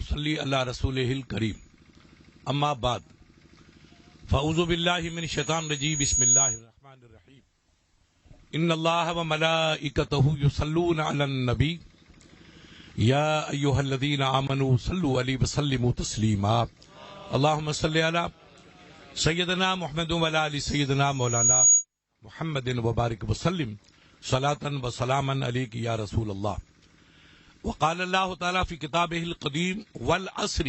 صلی اللہ رسول کریم اما بعد فاعوذ باللہ من الشیطان الرجیم بسم اللہ الرحمن الرحیم ان اللہ وملائکتہ یصلون علی النبی یا ایھا الذین آمنوا صلوا علیہ وسلموا تسلیما اللہم صلی علی سیدنا محمد وعلی آل سیدنا مولانا محمد وبارک وسلم صلاۃ و سلاما علیک یا رسول اللہ وقال اللہ تعالیٰ فی کتابہ القدیم والعصر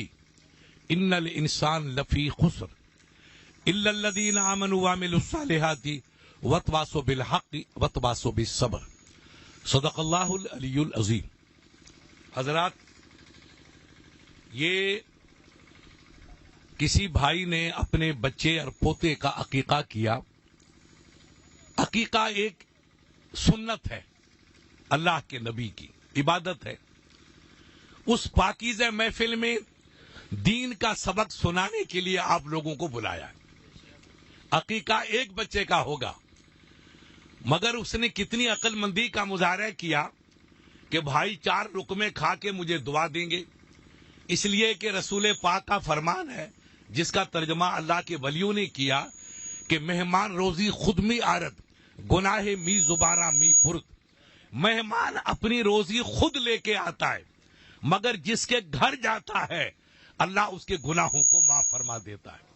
ان الانسان لفی خسر الا الذین آمنوا وعملوا الصالحات وتواصوا بالحق وتواصوا بالصبر صدق اللہ العلی العظیم۔ حضرات، یہ کسی بھائی نے اپنے بچے اور پوتے کا عقیقہ کیا۔ عقیقہ ایک سنت ہے، اللہ کے نبی کی عبادت ہے۔ اس پاکیزہ محفل میں دین کا سبق سنانے کے لیے آپ لوگوں کو بلایا ہے۔ عقیقہ ایک بچے کا ہوگا، مگر اس نے کتنی عقل مندی کا مظاہرہ کیا کہ بھائی 4 لقمے کھا کے مجھے دعا دیں گے، اس لیے کہ رسول پاک کا فرمان ہے جس کا ترجمہ اللہ کے ولیوں نے کیا کہ مہمان روزی خود می آرد گناہ می زبارہ می برد۔ مہمان اپنی روزی خود لے کے آتا ہے، مگر جس کے گھر جاتا ہے اللہ اس کے گناہوں کو معاف فرما دیتا ہے۔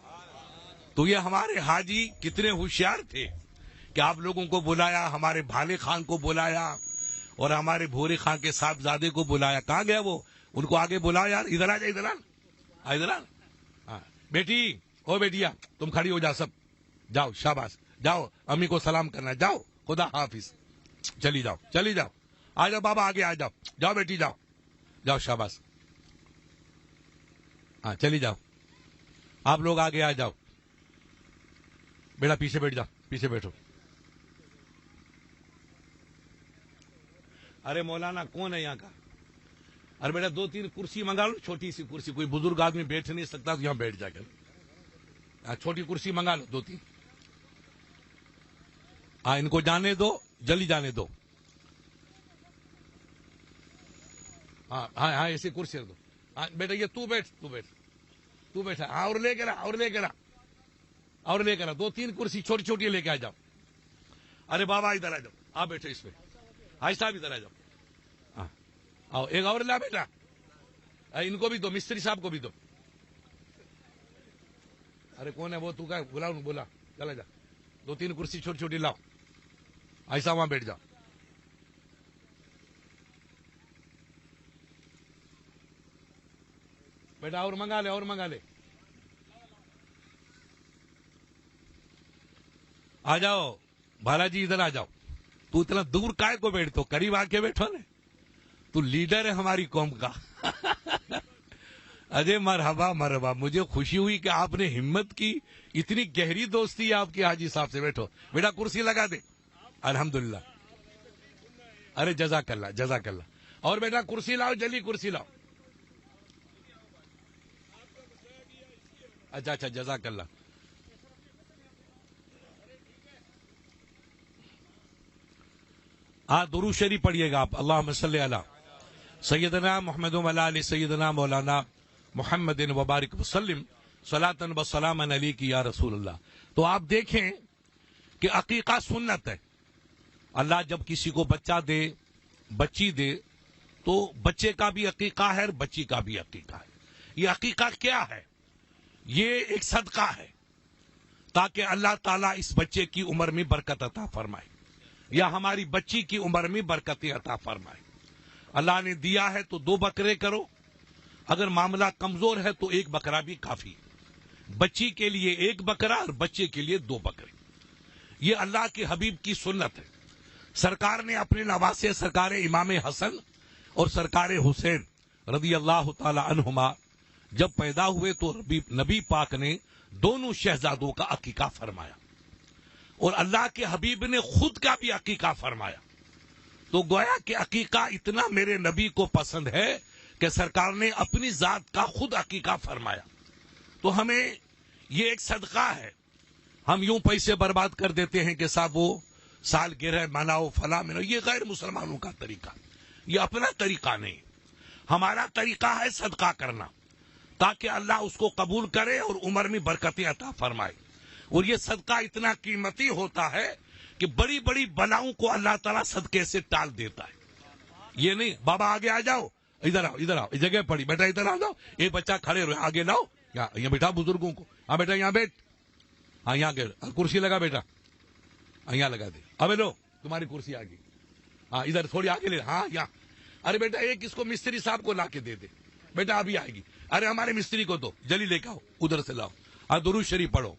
تو یہ ہمارے حاجی کتنے ہوشیار تھے کہ آپ لوگوں کو بلایا، ہمارے بھالے خان کو بلایا اور ہمارے بھورے خان کے صاحبزادے کو بلایا۔ کہاں گیا وہ؟ ان کو آگے بلایا، یار ادھر آ جا، ادھر آ، ادھر آ۔ ہاں بیٹی، او بیٹیا تم کھڑی ہو جا، سب جاؤ، شاباش، جاؤ امی کو سلام کرنا، جاؤ، خدا حافظ، چلی جاؤ، چلی جاؤ، آ جاؤ بابا، آگے آ جاؤ، جاؤ بیٹی، جاؤ جاؤ، شاباش، ہاں چلی جاؤ، آپ لوگ آگے آ جاؤ، بیٹا پیچھے بیٹھ جاؤ، پیچھے بیٹھو۔ ارے مولانا کون ہے یہاں کا؟ ارے بیٹا 2-3 کرسی منگا لو، چھوٹی سی کرسی، کوئی بزرگ آدمی بیٹھ نہیں سکتا تو یہاں بیٹھ جا کر، چھوٹی کرسی منگا لو 2-3۔ ہاں ان کو جانے دو، جلدی جانے دو۔ ہاں ہاں ہاں ایسی کرسی رکھ دو۔ ہاں بیٹا یہ تو بیٹھ، تو بیٹھ، تو بیٹھا، ہاں اور لے کے رہا، اور لے کے رہا، اور لے کر 2-3 کرسی چھوٹی چھوٹی لے کے آ جاؤ۔ ارے بابا ادھر آ جاؤ، آپ بیٹھو اس پہ، حاج صاحب ادھر آ جاؤ، ہاں آؤ، ایک اور لا بیٹا، ان کو بھی دو، مستری صاحب کو بھی دو۔ ارے کون ہے وہ؟ تو کا بلا، بولا چلا جا، 2-3 کرسی چھوٹی چھوٹی لاؤ، ایسا وہاں بیٹھ جاؤ۔ بیٹا اور منگا لے، اور منگا لے، آ جاؤ بالا جی، ادھر آ جاؤ۔ تو اتنا دور کائے کو بیٹھو، قریب آ کے بیٹھو نا، تو لیڈر ہے ہماری قوم کا۔ اجے مرحبا مرحبا، مجھے خوشی ہوئی کہ آپ نے ہمت کی، اتنی گہری دوستی ہے آپ کی حاجی صاحب سے۔ بیٹھو بیٹا، کرسی لگا دے، الحمدللہ، ارے جزاک اللہ، جزاک اللہ۔ اور بیٹا کرسی لاؤ، جلدی کرسی لاؤ۔ اچھا اچھا، جزاک اللہ۔ ہاں درود شریف پڑھیے گا آپ، اللہم صلی علی سیدنا محمد وعلی آل سیدنا مولانا محمد وبارک وسلم صلاۃ و سلاما علیک یا رسول اللہ۔ تو آپ دیکھیں کہ عقیقہ سنت ہے۔ اللہ جب کسی کو بچہ دے، بچی دے، تو بچے کا بھی عقیقہ ہے اور بچی کا بھی عقیقہ ہے۔ یہ عقیقہ کیا ہے؟ یہ ایک صدقہ ہے تاکہ اللہ تعالیٰ اس بچے کی عمر میں برکت عطا فرمائے، یا ہماری بچی کی عمر میں برکت عطا فرمائے۔ اللہ نے دیا ہے تو 2 بکرے کرو، اگر معاملہ کمزور ہے تو 1 بکرا بھی کافی ہے۔ بچی کے لیے 1 بکرا اور بچے کے لیے 2 بکرے، یہ اللہ کے حبیب کی سنت ہے۔ سرکار نے اپنے نواسے سرکار امام حسن اور سرکار حسین رضی اللہ تعالی عنہما جب پیدا ہوئے تو نبی پاک نے دونوں شہزادوں کا عقیقہ فرمایا، اور اللہ کے حبیب نے خود کا بھی عقیقہ فرمایا۔ تو گویا کہ عقیقہ اتنا میرے نبی کو پسند ہے کہ سرکار نے اپنی ذات کا خود عقیقہ فرمایا۔ تو ہمیں یہ ایک صدقہ ہے۔ ہم یوں پیسے برباد کر دیتے ہیں کہ صاحب وہ سال گرہ مناؤ، فلاں مناؤ، یہ غیر مسلمانوں کا طریقہ، یہ اپنا طریقہ نہیں۔ ہمارا طریقہ ہے صدقہ کرنا تاکہ اللہ اس کو قبول کرے اور عمر میں برکتیں عطا فرمائے. اور یہ صدقہ اتنا قیمتی ہوتا ہے کہ بڑی بڑی بلاؤں کو اللہ تعالیٰ صدقے سے ٹال دیتا ہے. یہ نہیں بابا آگے آ جاؤ, ادھر آؤ ادھر آؤ, جگہ پڑی بیٹا ادھر آ جاؤ, ایک بچہ کھڑے رہے آگے لاؤ, یہاں بیٹھا بزرگوں کو, ہاں بیٹا یہاں بیٹھ, ہاں یہاں کرسی لگا بیٹا, ہاں یہاں لگا دے, ابے لو تمہاری کرسی آ گئی, ہاں ادھر تھوڑی آگے لے, ہاں یہاں, ارے بیٹا ایک اس کو مستری صاحب کو لا کے دے دے, بیٹا ابھی آئے گی, ارے ہمارے مستری کو دو جلی لے کے آؤ, ادھر سے لاؤ, اور درود شریف پڑھو.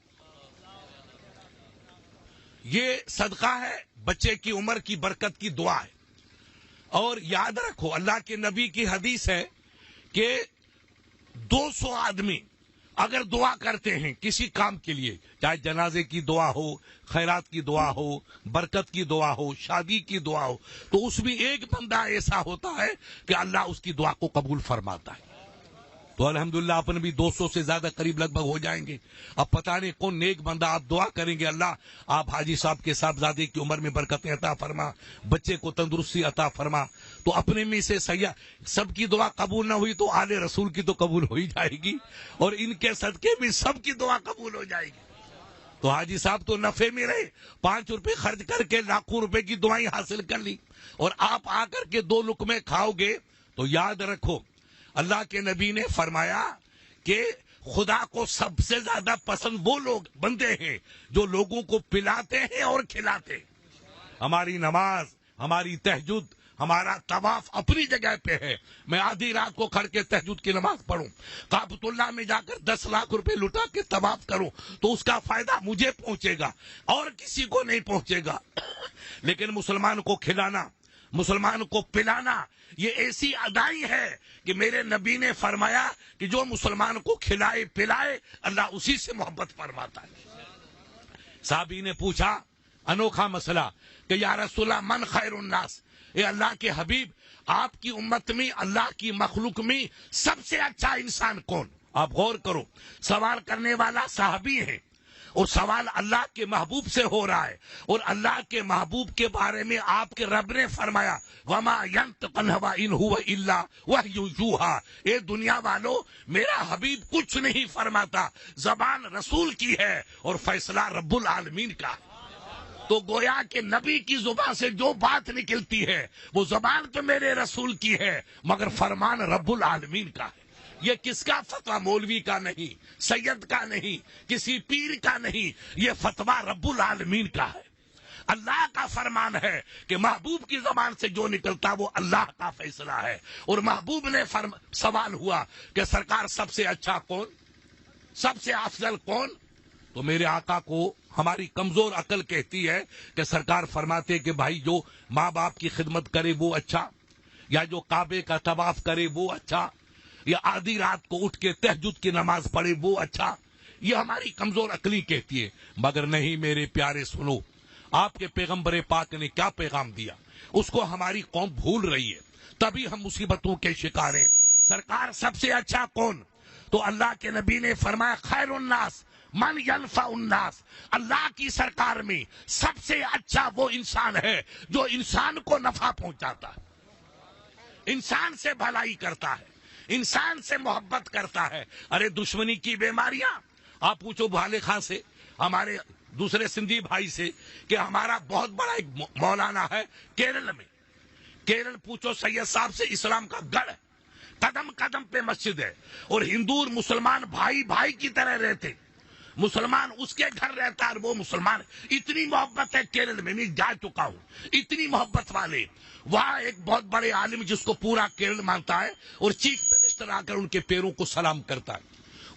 یہ صدقہ ہے, بچے کی عمر کی برکت کی دعا ہے. اور یاد رکھو اللہ کے نبی کی حدیث ہے کہ 200 آدمی اگر دعا کرتے ہیں کسی کام کے لیے, چاہے جنازے کی دعا ہو, خیرات کی دعا ہو, برکت کی دعا ہو, شادی کی دعا ہو, تو اس میں ایک بندہ ایسا ہوتا ہے کہ اللہ اس کی دعا کو قبول فرماتا ہے. تو الحمدللہ اپنے بھی 200 سے زیادہ قریب لگ بھگ ہو جائیں گے. اب پتہ نہیں کون نیک بندہ آپ دعا کریں گے, اللہ آپ حاجی صاحب کے صاحبزادے کی عمر میں برکتیں عطا فرما, بچے کو تندرستی عطا فرما. تو اپنے میں سے سیاح سب کی دعا قبول نہ ہوئی تو آل رسول کی تو قبول ہو ہی جائے گی, اور ان کے صدقے بھی سب کی دعا قبول ہو جائے گی. تو حاجی صاحب تو نفے میں رہے, 5 روپے خرچ کر کے لاکھوں روپے کی دعائیں حاصل کر لی, اور آپ آ کر کے 2 لقمے کھاؤ گے. تو یاد رکھو اللہ کے نبی نے فرمایا کہ خدا کو سب سے زیادہ پسند وہ لوگ بندے ہیں جو لوگوں کو پلاتے ہیں اور کھلاتے ہیں. ہماری نماز, ہماری تہجد, ہمارا طواف اپنی جگہ پہ ہے. میں آدھی رات کو کھڑ کے تہجد کی نماز پڑھوں, کعبۃ اللہ میں جا کر 10 لاکھ روپے لٹا کے طواف کروں, تو اس کا فائدہ مجھے پہنچے گا اور کسی کو نہیں پہنچے گا. لیکن مسلمان کو کھلانا, مسلمان کو پلانا, یہ ایسی ادائی ہے کہ میرے نبی نے فرمایا کہ جو مسلمان کو کھلائے پلائے اللہ اسی سے محبت فرماتا ہے. صحابی نے پوچھا انوکھا مسئلہ کہ یا رسول اللہ من خیر الناس, اے اللہ کے حبیب آپ کی امت میں, اللہ کی مخلوق میں سب سے اچھا انسان کون؟ آپ غور کرو, سوال کرنے والا صحابی ہے اور سوال اللہ کے محبوب سے ہو رہا ہے, اور اللہ کے محبوب کے بارے میں آپ کے رب نے فرمایا وما ينطق عن الهوى ان هو الا وحی یوحى, اے دنیا والو میرا حبیب کچھ نہیں فرماتا, زبان رسول کی ہے اور فیصلہ رب العالمین کا ہے. تو گویا کہ نبی کی زبان سے جو بات نکلتی ہے وہ زبان تو میرے رسول کی ہے مگر فرمان رب العالمین کا ہے. یہ کس کا فتویٰ؟ مولوی کا نہیں, سید کا نہیں, کسی پیر کا نہیں, یہ فتویٰ رب العالمین کا ہے. اللہ کا فرمان ہے کہ محبوب کی زبان سے جو نکلتا وہ اللہ کا فیصلہ ہے. اور محبوب نے سوال ہوا کہ سرکار سب سے اچھا کون, سب سے افضل کون؟ تو میرے آقا کو ہماری کمزور عقل کہتی ہے کہ سرکار فرماتے کہ بھائی جو ماں باپ کی خدمت کرے وہ اچھا, یا جو کعبے کا طواف کرے وہ اچھا, یا آدھی رات کو اٹھ کے تہجد کی نماز پڑھے وہ اچھا. یہ ہماری کمزور عقلی کہتی ہے. مگر نہیں میرے پیارے, سنو آپ کے پیغمبر پاک نے کیا پیغام دیا, اس کو ہماری قوم بھول رہی ہے, تبھی ہم مصیبتوں کے شکار ہیں. سرکار سب سے اچھا کون؟ تو اللہ کے نبی نے فرمایا خیر الناس من ینفع الناس, اللہ کی سرکار میں سب سے اچھا وہ انسان ہے جو انسان کو نفع پہنچاتا ہے, انسان سے بھلائی کرتا ہے, انسان سے محبت کرتا ہے. ارے دشمنی کی بیماریاں آپ پوچھو بھالے خان سے, ہمارے دوسرے سندھی بھائی سے, کہ ہمارا بہت بڑا ایک مولانا ہے کیرل میں, کیرل پوچھو سید صاحب سے, اسلام کا گڑھ ہے, قدم قدم پہ مسجد ہے, اور ہندو اور مسلمان بھائی بھائی کی طرح رہتے. مسلمان اس کے گھر رہتا ہے وہ مسلمان, اتنی محبت ہے کیرل میں, میں جا چکا ہوں, اتنی محبت والے. وہاں ایک بہت بڑے عالم جس کو پورا کیرل مانتا ہے اور چیف منسٹر آ کر ان کے پیروں کو سلام کرتا ہے.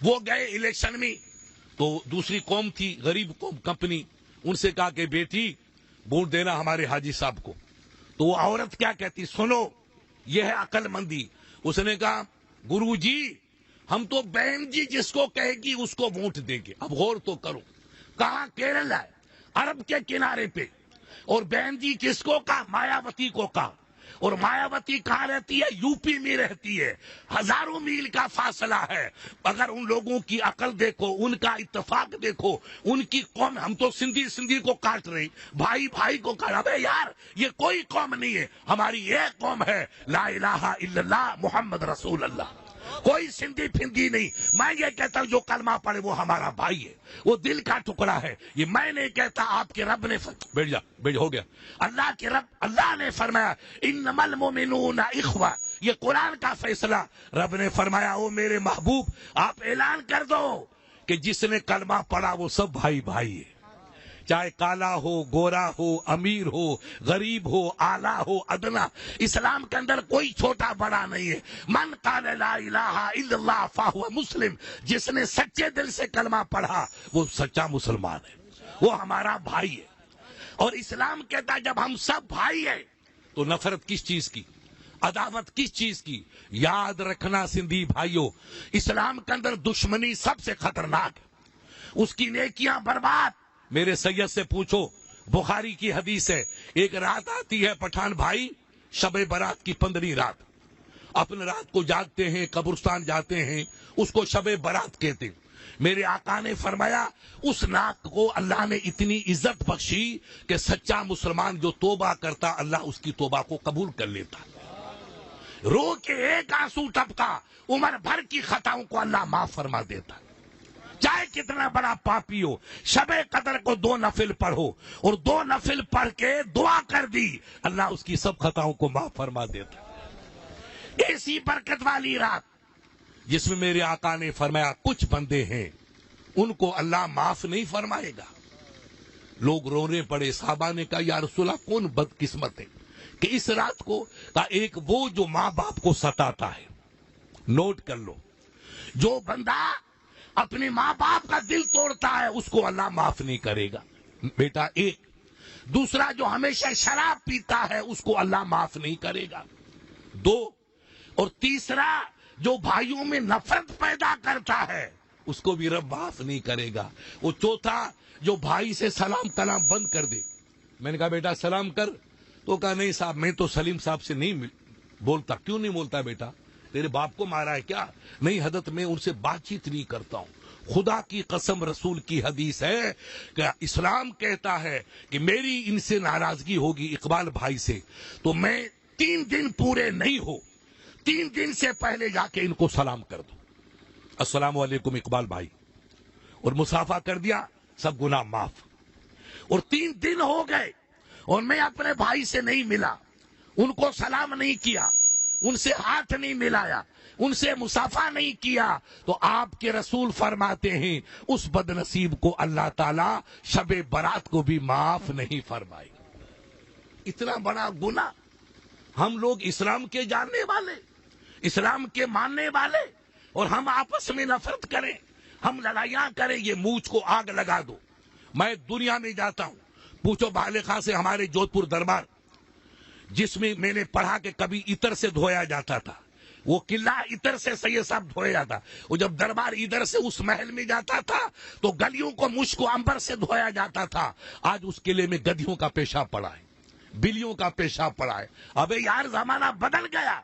وہ گئے الیکشن میں, تو دوسری قوم تھی غریب قوم کمپنی, ان سے کہا کہ بیٹی ووٹ دینا ہمارے حاجی صاحب کو. تو وہ عورت کیا کہتی, سنو یہ ہے عقل مندی. اس نے کہا گرو جی ہم تو بہن جی جس کو کہے گی اس کو ووٹ دیں گے. اب غور تو کرو, کہاں کیرلا ہے عرب کے کنارے پہ, اور بہن جی کس کو کہا؟ مایاوتی کو کہا. اور مایاوتی کہاں رہتی ہے؟ یوپی میں رہتی ہے، ہزاروں میل کا فاصلہ ہے۔ اگر ان لوگوں کی عقل دیکھو، ان کا اتفاق دیکھو، ان کی قوم، ہم تو سندھی کو کاٹ رہے، بھائی بھائی کو کاٹ رہے۔ یار یہ کوئی قوم نہیں ہے، ہماری ایک قوم ہے، لا الہ الا اللہ محمد رسول اللہ، کوئی سندھی پھندی نہیں۔ میں یہ کہتا ہوں جو کلمہ پڑھے وہ ہمارا بھائی ہے، وہ دل کا ٹکڑا ہے۔ یہ میں نہیں کہتا، آپ کے رب نے بیٹھ جا ہو گیا، اللہ کے رب، اللہ نے فرمایا انما المؤمنون اخوہ، یہ قرآن کا فیصلہ۔ رب نے فرمایا او میرے محبوب آپ اعلان کر دو کہ جس نے کلمہ پڑھا وہ سب بھائی بھائی ہے، چاہے کالا ہو، گورا ہو، امیر ہو، غریب ہو، اعلیٰ ہو، ادنا۔ اسلام کے اندر کوئی چھوٹا بڑا نہیں ہے۔ من قال لا الہ الا اللہ فہو مسلم، جس نے سچے دل سے کلمہ پڑھا وہ سچا مسلمان ہے، وہ ہمارا بھائی ہے۔ اور اسلام کہتا ہے جب ہم سب بھائی ہیں تو نفرت کس چیز کی، عداوت کس چیز کی؟ یاد رکھنا سندھی بھائیوں، اسلام کے اندر دشمنی سب سے خطرناک ہے، اس کی نیکیاں برباد۔ میرے سید سے پوچھو، بخاری کی حدیث ہے، ایک رات آتی ہے پٹھان بھائی، شب برات کی 15 رات، اپنے رات کو جاگتے ہیں، قبرستان جاتے ہیں، اس کو شب برات کہتے ہیں۔ میرے آقا نے فرمایا اس رات کو اللہ نے اتنی عزت بخشی کہ سچا مسلمان جو توبہ کرتا اللہ اس کی توبہ کو قبول کر لیتا، رو کے ایک آنسو ٹپکا عمر بھر کی خطاؤں کو اللہ معاف فرما دیتا، چاہے کتنا بڑا پاپی ہو۔ شب قدر کو 2 نفل پڑھو اور 2 نفل پڑھ کے دعا کر دی، اللہ اس کی سب خطاؤں کو معاف فرما دیتا۔ ایسی برکت والی رات جس میں میرے آقا نے فرمایا کچھ بندے ہیں ان کو اللہ معاف نہیں فرمائے گا۔ لوگ رونے پڑے، صحابہ نے کہا یا رسول اللہ کون بدقسمت ہے کہ اس رات کو؟ کہا ایک وہ جو ماں باپ کو ستاتا ہے، نوٹ کر لو، جو بندہ اپنے ماں باپ کا دل توڑتا ہے اس کو اللہ معاف نہیں کرے گا، بیٹا ایک۔ دوسرا جو ہمیشہ شراب پیتا ہے اس کو اللہ معاف نہیں کرے گا، 2۔ اور تیسرا جو بھائیوں میں نفرت پیدا کرتا ہے اس کو بھی رب معاف نہیں کرے گا، وہ 4تھا جو بھائی سے سلام کلام بند کر دے۔ میں نے کہا بیٹا سلام کر، تو کہا نہیں صاحب میں تو سلیم صاحب سے نہیں بولتا۔ کیوں نہیں بولتا بیٹا؟ تیرے باپ کو مارا ہے کیا؟ نہیں حضرت میں ان سے بات چیت نہیں کرتا ہوں۔ خدا کی قسم رسول کی حدیث ہے کہ اسلام کہتا ہے کہ میری ان سے ناراضگی ہوگی اقبال بھائی سے تو میں 3 دن پورے نہیں ہو، 3 دن سے پہلے جا کے ان کو سلام کر دو، السلام علیکم اقبال بھائی، اور مسافہ کر دیا، سب گناہ معاف۔ اور 3 دن ہو گئے اور میں اپنے بھائی سے نہیں ملا، ان کو سلام نہیں کیا، ان سے ہاتھ نہیں ملایا، ان سے مسافہ نہیں کیا، تو آپ کے رسول فرماتے ہیں اس بد نصیب کو اللہ تعالی شب برات کو بھی معاف نہیں فرمائے۔ اتنا بڑا گناہ! ہم لوگ اسلام کے جاننے والے، اسلام کے ماننے والے، اور ہم آپس میں نفرت کریں، ہم لڑائیاں کریں، یہ مونچھ کو آگ لگا دو۔ میں دنیا میں جاتا ہوں، پوچھو بہل خاں سے ہمارے جودھپور دربار جس میں میں نے پڑھا کہ کبھی عطر سے دھویا جاتا تھا، وہ قلعہ عطر سے سید صاحب دھویا جاتا، وہ جب دربار ادھر سے اس محل میں جاتا تھا تو گلیوں کو مشک و عنبر سے دھویا جاتا تھا۔ آج اس قلعے میں گدھیوں کا پیشاب پڑا ہے، بلیوں کا پیشاب پڑا ہے۔ ابے یار زمانہ بدل گیا۔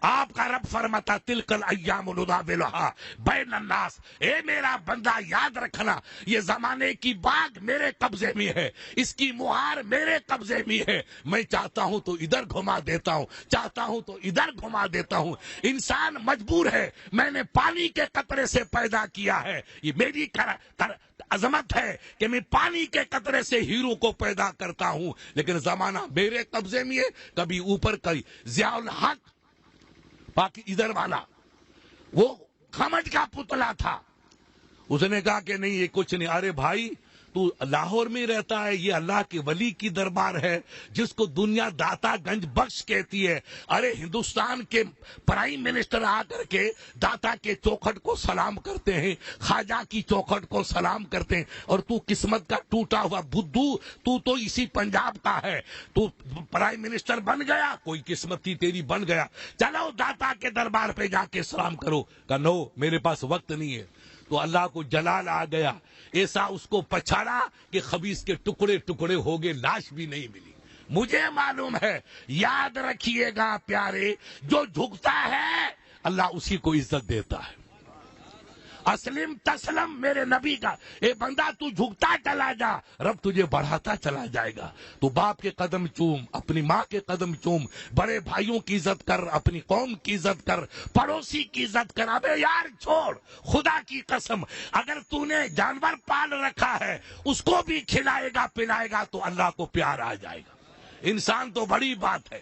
آپ کا رب فرماتا تلک الایام نداولھا بین الناس، اے میرا بندہ یاد رکھنا یہ زمانے کی باغ میرے قبضے میں ہے، اس کی مہار میرے قبضے میں ہے، میں چاہتا ہوں تو ادھر گھما دیتا ہوں، چاہتا ہوں تو ادھر گھما دیتا ہوں۔ انسان مجبور ہے، میں نے پانی کے قطرے سے پیدا کیا ہے، یہ میری عظمت ہے کہ میں پانی کے قطرے سے ہیرو کو پیدا کرتا ہوں، لیکن زمانہ میرے قبضے میں ہے، کبھی اوپر کبھی۔ ضیاء الحق باقی ادھر والا وہ کھمج کا پتلا تھا، اس نے کہا کہ نہیں یہ کچھ نہیں۔ ارے بھائی تو لاہور میں رہتا ہے، یہ اللہ کے ولی کی دربار ہے جس کو دنیا داتا گنج بخش کہتی ہے۔ ارے ہندوستان کے پرائم منسٹر آ کر کے داتا کے چوکھٹ کو سلام کرتے ہیں، خواجہ کی چوکھٹ کو سلام کرتے ہیں، اور تو قسمت کا ٹوٹا ہوا بدھو، تو اسی پنجاب کا ہے، تو پرائم منسٹر بن گیا، کوئی قسمت تھی تیری بن گیا، چلو داتا کے دربار پہ جا کے سلام کرو۔ کہ نو میرے پاس وقت نہیں ہے۔ تو اللہ کو جلال آ گیا، ایسا اس کو پچھاڑا کہ خبیث کے ٹکڑے ٹکڑے ہو گئے، لاش بھی نہیں ملی۔ مجھے معلوم ہے. یاد رکھیے گا پیارے, جو جھکتا ہے اللہ اسی کو عزت دیتا ہے. اسلم تسلم میرے نبی کا. اے بندہ تو جھکتا چلا جا, رب تجھے بڑھاتا چلا جائے گا. تو باپ کے قدم چوم, اپنی ماں کے قدم چوم, بڑے بھائیوں کی عزت کر, اپنی قوم کی عزت کر, پڑوسی کی عزت کر. ابے یار چھوڑ, خدا کی قسم اگر تو نے جانور پال رکھا ہے اس کو بھی کھلائے گا پلائے گا تو اللہ کو پیار آ جائے گا. انسان تو بڑی بات ہے,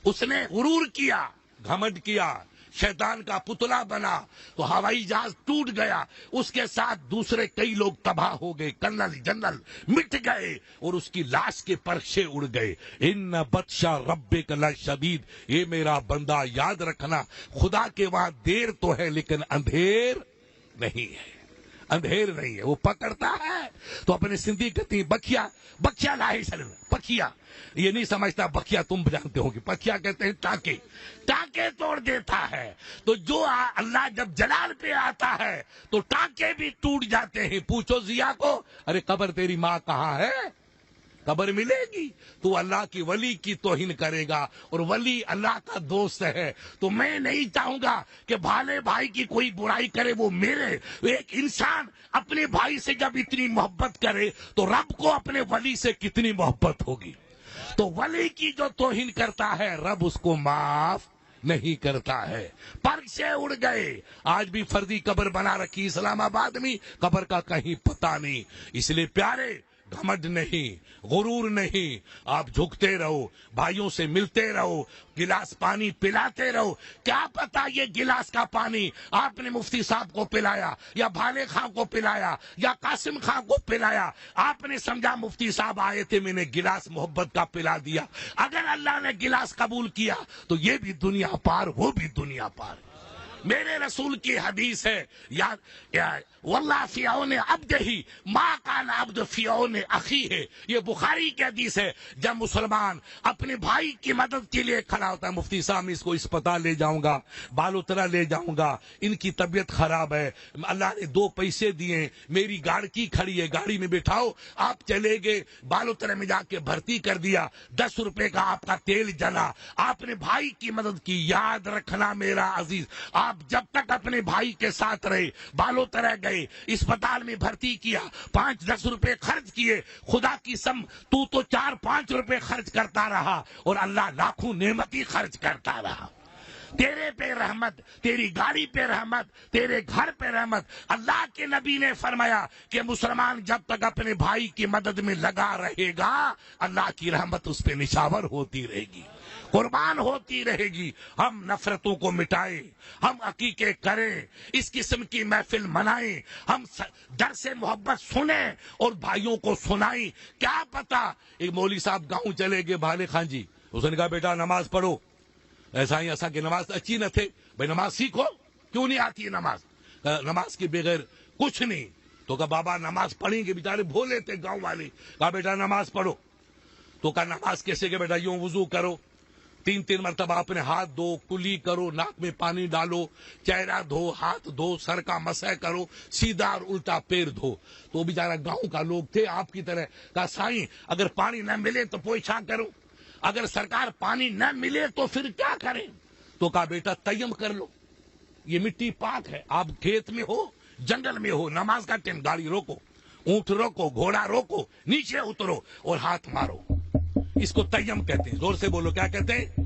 اس نے غرور کیا, گھمنڈ کیا, شیطان کا پتلا بنا تو ہوائی جہاز ٹوٹ گیا, اس کے ساتھ دوسرے کئی لوگ تباہ ہو گئے, کرنل جنرل مٹ گئے اور اس کی لاش کے پرچے اڑ گئے. ان بطشا ربک لشدید. یہ میرا بندہ یاد رکھنا, خدا کے وہاں دیر تو ہے لیکن اندھیر نہیں ہے, اندھیر نہیں ہے. وہ پکڑتا ہے تو اپنے سندھی کہتی بکیا, بکیا لاہی سلم پکیا. یہ نہیں سمجھتا بکیا, تم جانتے ہو کہ پکیا کہتے ہیں ٹانکے, ٹانکے توڑ دیتا ہے. تو جو اللہ جب جلال پہ آتا ہے تو ٹانکے بھی ٹوٹ جاتے ہیں. پوچھو ضیا کو, ارے قبر تیری ماں کہاں ہے, قبر ملے گی. تو اللہ کی ولی کی توہین کرے گا اور ولی اللہ کا دوست ہے. تو میں نہیں چاہوں گا کہ بھالے بھائی کی کوئی برائی کرے وہ میرے. ایک انسان اپنے بھائی سے جب اتنی محبت کرے تو رب کو اپنے ولی سے کتنی محبت ہوگی. تو ولی کی جو توہین کرتا ہے رب اس کو معاف نہیں کرتا ہے. پرچے اڑ گئے. آج بھی فردی قبر بنا رکھی اسلام آباد میں, قبر کا کہیں پتہ نہیں. اس لیے پیارے, گھمنڈ نہیں, غرور نہیں, آپ جھکتے رہو, بھائیوں سے ملتے رہو, گلاس پانی پلاتے رہو. کیا پتا یہ گلاس کا پانی آپ نے مفتی صاحب کو پلایا یا بھالے خان کو پلایا یا قاسم خان کو پلایا, آپ نے سمجھا مفتی صاحب آئے تھے میں نے گلاس محبت کا پلا دیا. اگر اللہ نے گلاس قبول کیا تو یہ بھی دنیا پار, وہ بھی دنیا پار. میرے رسول کی حدیث ہے, واللہ فی عون عبدہ ما کان عبد فی عون اخیہ. یہ بخاری کی حدیث ہے. جب مسلمان اپنے بھائی کی مدد کے لیے کھڑا ہوتا ہے, مفتی صاحب میں اس کو اسپتال لے جاؤں گا, بالوترا لے جاؤں گا, ان کی طبیعت خراب ہے, اللہ نے 2 پیسے دیے, میری گاڑی کھڑی ہے, گاڑی میں بٹھاؤ, آپ چلے گئے, بالوترا میں جا کے بھرتی کر دیا, 10 روپے کا آپ کا تیل جلا, آپ نے بھائی کی مدد کی. یاد رکھنا میرا عزیز, آپ جب تک اپنے بھائی کے ساتھ رہے, بالوں طرح گئے, اسپتال میں بھرتی کیا, 5-10 روپے خرچ کیے, خدا کی سم تو 4-5 روپے خرچ کرتا رہا اور اللہ لاکھوں نعمتی خرچ کرتا رہا. تیرے پہ رحمت, تیری گاڑی پہ رحمت, تیرے گھر پہ رحمت. اللہ کے نبی نے فرمایا کہ مسلمان جب تک اپنے بھائی کی مدد میں لگا رہے گا اللہ کی رحمت اس پہ نشاور ہوتی رہے گی, قربان ہوتی رہے گی. ہم نفرتوں کو مٹائیں, ہم عقیقے کریں, اس قسم کی محفل منائیں, ہم درس محبت سنیں اور بھائیوں کو سنائیں. کیا پتا ایک مولوی صاحب گاؤں چلے گئے, بھالے خان جی, اس نے کہا بیٹا نماز پڑھو. ایسا ہی ایسا کہ نماز اچھی نہ تھے, بھائی نماز سیکھو, کیوں نہیں آتی ہے نماز, نماز کے بغیر کچھ نہیں. تو کہا بابا نماز پڑھیں گے, بیچارے بھولے تھے گاؤں والے. کہا بیٹا نماز پڑھو. تو کہا نماز کیسے کہ بیٹا یوں وضو کرو, 3 مرتبہ اپنے ہاتھ دھو, کلی کرو, ناک میں پانی ڈالو, چہرہ دھو, ہاتھ دھو, سر کا مسح کرو, سیدھا اور الٹا پیر دھو. تو بیچارہ گاؤں کا لوگ تھے آپ کی طرح. کہا سائیں اگر پانی نہ ملے تو پوچھا کرو, اگر سرکار پانی نہ ملے تو پھر کیا کریں. تو کہا بیٹا تیم کر لو, یہ مٹی پاک ہے, آپ کھیت میں ہو, جنگل میں ہو, نماز کا ٹائم, گاڑی روکو, اونٹ روکو, گھوڑا روکو, نیچے اترو اور ہاتھ مارو. اس کو تیم کہتے ہیں. زور سے بولو کیا کہتے ہیں.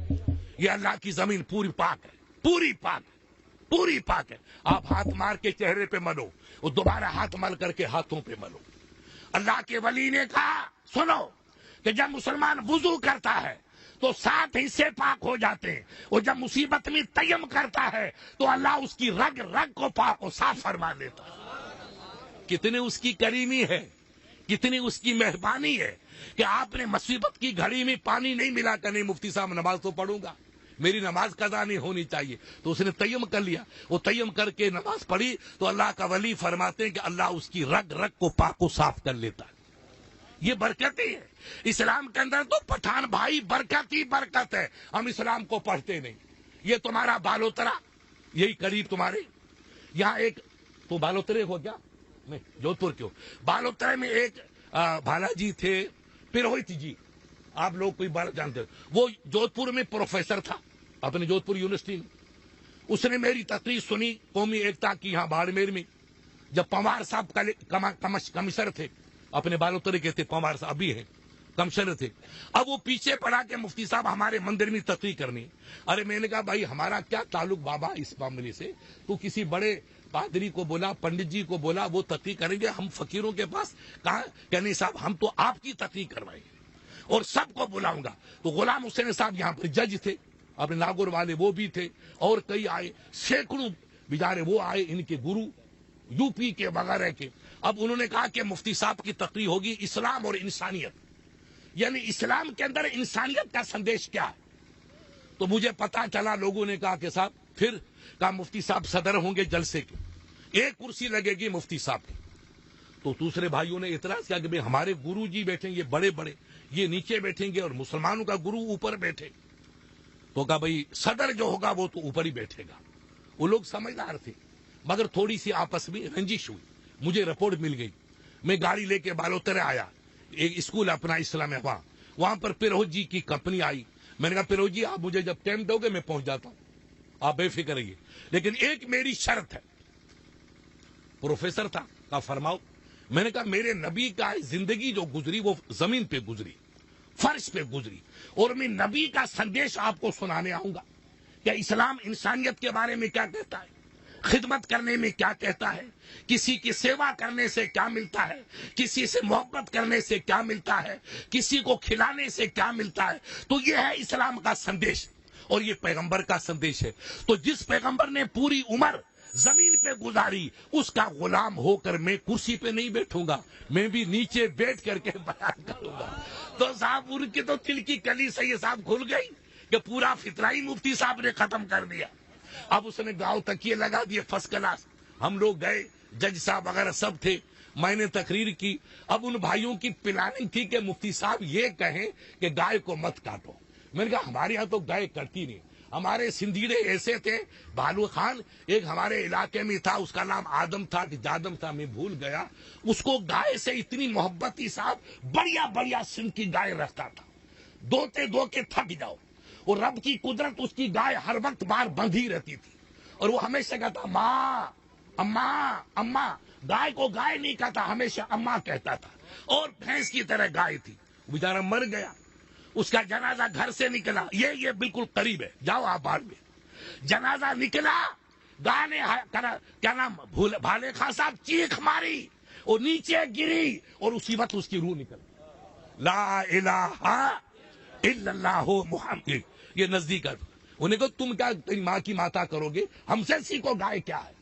یہ اللہ کی زمین پوری پاک ہے, پوری پاک, پوری پاک ہے. آپ ہاتھ مار کے چہرے پہ ملو اور دوبارہ ہاتھ مل کر کے ہاتھوں پہ ملو. اللہ کے ولی نے کہا سنو کہ جب مسلمان وضو کرتا ہے تو 7 حصے پاک ہو جاتے ہیں, اور جب مصیبت میں تیم کرتا ہے تو اللہ اس کی رگ رگ کو پاک و صاف فرما دیتا ہے. کتنی اس کی کریمی ہے, کتنی اس کی مہربانی ہے کہ آپ نے مصیبت کی گھڑی میں پانی نہیں ملا کہ نہیں مفتی صاحب نماز تو پڑھوں گا, میری نماز قضا نہیں ہونی چاہیے. تو اس نے تیم کر لیا, وہ تیم کر کے نماز پڑھی تو اللہ کا ولی فرماتے ہیں کہ اللہ اس کی رگ رگ کو پاک و صاف کر لیتا ہے. یہ برکت ہی ہے. اسلام کے اندر تو پٹھان بھائی برکت ہی برکت ہے. ہم اسلام کو پڑھتے نہیں. یہ تمہارا بالوترا, یہی قریب تمہارے یہاں ایک, تو بالوترے ہو کیا نہیں جودھپور کیوں, بالوترے میں ایک بھالا جی تھے, پروہت جی, آپ لوگ کوئی بات جانتے ہو، وہ جودھپور میں پروفیسر تھا اپنے جودھپور یونیورسٹی میں. اس نے میری تقریر سنی قومی ایکتا کی یہاں باڑمیر میں، جب پوار صاحب کمشنر تھے، اپنے بالوترے کے تھے، پوار صاحب بھی ہیں کمشنر تھے. اب وہ پیچھے پڑا کہ مفتی صاحب ہمارے مندر میں تقریر کرنی. ارے میں نے کہا بھائی ہمارا کیا تعلق بابا اس معاملے سے، تو کسی بڑے پادری کو بولا، پنڈت جی کو بولا، وہ تقریر کریں گے، ہم فقیروں کے پاس کہاں. کہ نہیں صاحب ہم تو آپ کی تقریر کروائیں گے اور سب کو بلاؤں گا. تو غلام حسین صاحب یہاں پر جج تھے اپنے ناگور والے، وہ بھی تھے، اور کئی آئے، سینکڑوں بیچارے وہ آئے، ان کے گرو یو پی کے وغیرہ کے. اب انہوں نے کہا کہ مفتی صاحب کی تقریر ہوگی اسلام اور انسانیت، یعنی اسلام کے اندر انسانیت کا سندیش کیا ہے. تو مجھے پتا چلا، لوگوں نے کہا کہ صاحب، پھر کہا مفتی صاحب صدر ہوں گے جلسے کے، ایک کرسی لگے گی مفتی صاحب کی. تو دوسرے بھائیوں نے اعتراض کیا کہ بھئی ہمارے گرو جی بیٹھیں گے بڑے بڑے، یہ نیچے بیٹھیں گے اور مسلمانوں کا گرو اوپر بیٹھے. تو کہا بھئی صدر جو ہوگا وہ تو اوپر ہی بیٹھے گا. وہ لوگ سمجھدار تھے، مگر تھوڑی سی آپس میں رنجش ہوئی. مجھے رپورٹ مل گئی، میں گاڑی لے کے بالوترے آیا، ایک اسکول اپنا اسلام ہے وہاں پر پیروز جی کی کمپنی آئی. میں نے کہا پیروز جی آپ مجھے جب ٹائم دو گے میں پہنچ جاتا ہوں، آپ بے فکر رہیے، لیکن ایک میری شرط ہے. پروفیسر تھا، کہا فرماؤ. میں نے کہا میرے نبی کا زندگی جو گزری وہ زمین پہ گزری، فرش پہ گزری، اور میں نبی کا سندیش آپ کو سنانے آؤں گا کہ اسلام انسانیت کے بارے میں کیا کہتا ہے، خدمت کرنے میں کیا کہتا ہے، کسی کی سیوا کرنے سے کیا ملتا ہے، کسی سے محبت کرنے سے کیا ملتا ہے، کسی کو کھلانے سے کیا ملتا ہے. تو یہ ہے اسلام کا سندیش، اور یہ پیغمبر کا سندیش ہے. تو جس پیغمبر نے پوری عمر زمین پہ گزاری، اس کا غلام ہو کر میں کرسی پہ نہیں بیٹھوں گا، میں بھی نیچے بیٹھ کر کے بیان کروں گا. تو صاحب ان کی تو دل کی کلی سے یہ صاحب کھل گئی کہ پورا فطرہ ہی مفتی صاحب نے ختم کر دیا. اب اس نے گاؤں تکیے لگا دیے فرسٹ کلاس. ہم لوگ گئے، جج صاحب وغیرہ سب تھے، میں نے تقریر کی. اب ان بھائیوں کی پلاننگ تھی کہ مفتی صاحب یہ کہیں کہ گائے کو مت کاٹو. میں نے کہا ہمارے یہاں تو گائے کٹتی نہیں، ہمارے سندھیڑے ایسے تھے. بھالو خان ایک ہمارے علاقے میں تھا، اس کا نام آدم تھا کہ جادم تھا، میں بھول گیا. اس کو گائے سے اتنی محبت تھی صاحب، بڑھیا بڑھیا سندھ کی گائے رکھتا تھا، دوتے دو کے تھک جاؤ. اور رب کی قدرت، اس کی گائے ہر وقت باہر بندھی رہتی تھی، اور وہ ہمیشہ کہتا ماں اماں اماں. گائے کو گائے نہیں کہتا، ہمیشہ اماں کہتا تھا، اور بھینس کی طرح گائے تھی. بیچارہ مر گیا، اس کا جنازہ گھر سے نکلا، یہ بالکل قریب ہے، جاؤ آپ بعد میں. جنازہ نکلا، گائے نے کیا نام بھالے خان صاحب چیخ ماری اور نیچے گری، اور اسی وقت اس کی روح نکل. لا الہ الا اللہ محمد. یہ نزدیک ہے. انہیں کہا تم کیا تیری ماں کی ماتا کرو گے، ہم سے سیکھو گائے کیا ہے.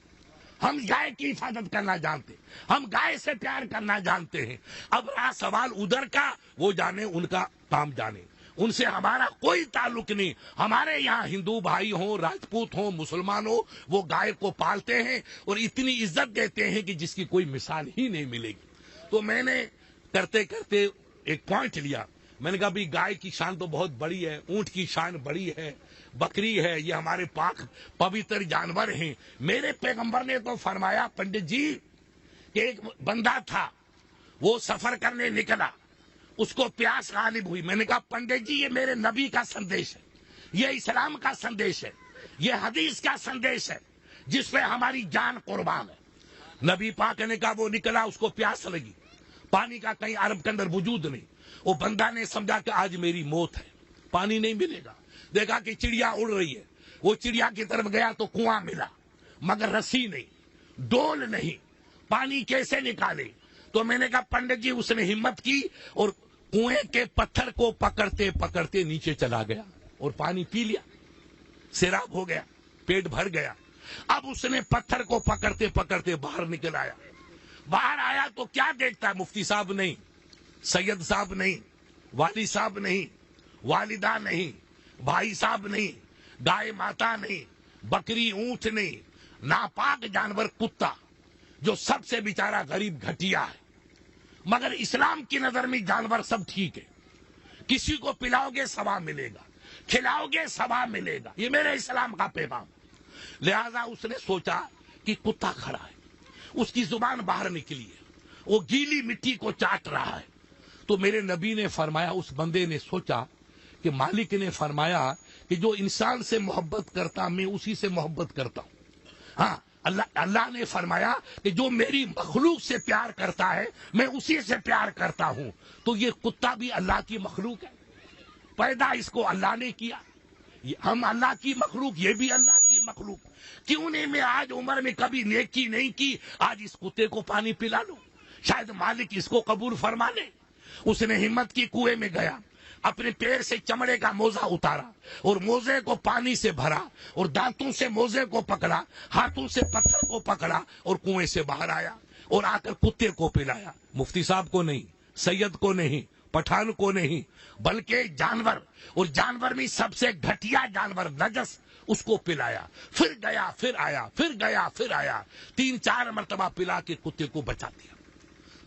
ہم گائے کی حفاظت کرنا جانتے، ہم گائے سے پیار کرنا جانتے ہیں. اب رہا سوال ادھر کا، وہ جانے، ان کا کام جانے، ان سے ہمارا کوئی تعلق نہیں. ہمارے یہاں ہندو بھائی ہوں، راجپوت ہوں، مسلمان ہوں، وہ گائے کو پالتے ہیں اور اتنی عزت دیتے ہیں کہ جس کی کوئی مثال ہی نہیں ملے گی. تو میں نے کرتے کرتے ایک پوائنٹ لیا. میں نے کہا بھی گائے کی شان تو بہت بڑی ہے، اونٹ کی شان بڑی ہے، بکری ہے، یہ ہمارے پاک پوتر جانور ہیں. میرے پیغمبر نے تو فرمایا پنڈت جی کہ ایک بندہ تھا، وہ سفر کرنے نکلا، اس کو پیاس غالب ہوئی. میں نے کہا پنڈت جی یہ میرے نبی کا سندیش ہے، یہ اسلام کا سندیش ہے، یہ حدیث کا سندیش ہے جس پہ ہماری جان قربان ہے. نبی پاک نے کہا وہ نکلا، اس کو پیاس لگی، پانی کا کہیں عرب کے اندر وجود نہیں. وہ بندہ نے سمجھا کہ آج میری موت ہے، پانی نہیں ملے گا. دیکھا کہ چڑیا اڑ رہی ہے، وہ چڑیا کی طرف گیا تو کنواں ملا، مگر رسی نہیں، ڈول نہیں، پانی کیسے نکالے. تو میں نے کہا پنڈت جی، اس نے ہمت کی اور کنویں کے پتھر کو پکڑتے پکڑتے نیچے چلا گیا اور پانی پی لیا، سیراب ہو گیا، پیٹ بھر گیا. اب اس نے پتھر کو پکڑتے پکڑتے باہر نکل آیا. باہر آیا تو کیا دیکھتا ہے، مفتی صاحب نہیں، سید صاحب نہیں، والی صاحب نہیں، والدہ نہیں، بھائی صاحب نہیں، گائے ماتا نہیں، بکری اونٹ نہیں، ناپاک جانور کتا، جو سب سے بیچارہ غریب گھٹیا ہے. مگر اسلام کی نظر میں جانور سب ٹھیک ہے. کسی کو پلاؤ گے ثواب ملے گا، کھلاؤ گے ثواب ملے گا، یہ میرے اسلام کا پیغام. لہذا اس نے سوچا کہ کتا کھڑا ہے، اس کی زبان باہر نکلی ہے، وہ گیلی مٹی کو چاٹ رہا ہے. تو میرے نبی نے فرمایا، اس بندے نے سوچا کہ مالک نے فرمایا کہ جو انسان سے محبت کرتا میں اسی سے محبت کرتا ہوں. ہاں، اللہ نے فرمایا کہ جو میری مخلوق سے پیار کرتا ہے میں اسی سے پیار کرتا ہوں. تو یہ کتا بھی اللہ کی مخلوق ہے، پیدا اس کو اللہ نے کیا. ہم اللہ کی مخلوق، یہ بھی اللہ کی مخلوق. کیوں نہیں میں آج عمر میں کبھی نیکی نہیں کی، آج اس کتے کو پانی پلا لوں، شاید مالک اس کو قبول فرما لے. اس نے ہمت کی، کنویں میں گیا، اپنے پیر سے چمڑے کا موزہ اتارا اور موزے کو پانی سے بھرا اور دانتوں سے موزے کو پکڑا، ہاتھوں سے پتھر کو پکڑا اور کنویں سے باہر آیا اور آ کر کتے کو پلایا. مفتی صاحب کو نہیں، سید کو نہیں، پٹھان کو نہیں، بلکہ جانور، اور جانور میں سب سے گھٹیا جانور نجس، اس کو پلایا. پھر گیا، پھر آیا، پھر گیا، پھر آیا، 3-4 مرتبہ پلا کے کتے کو بچا دیا.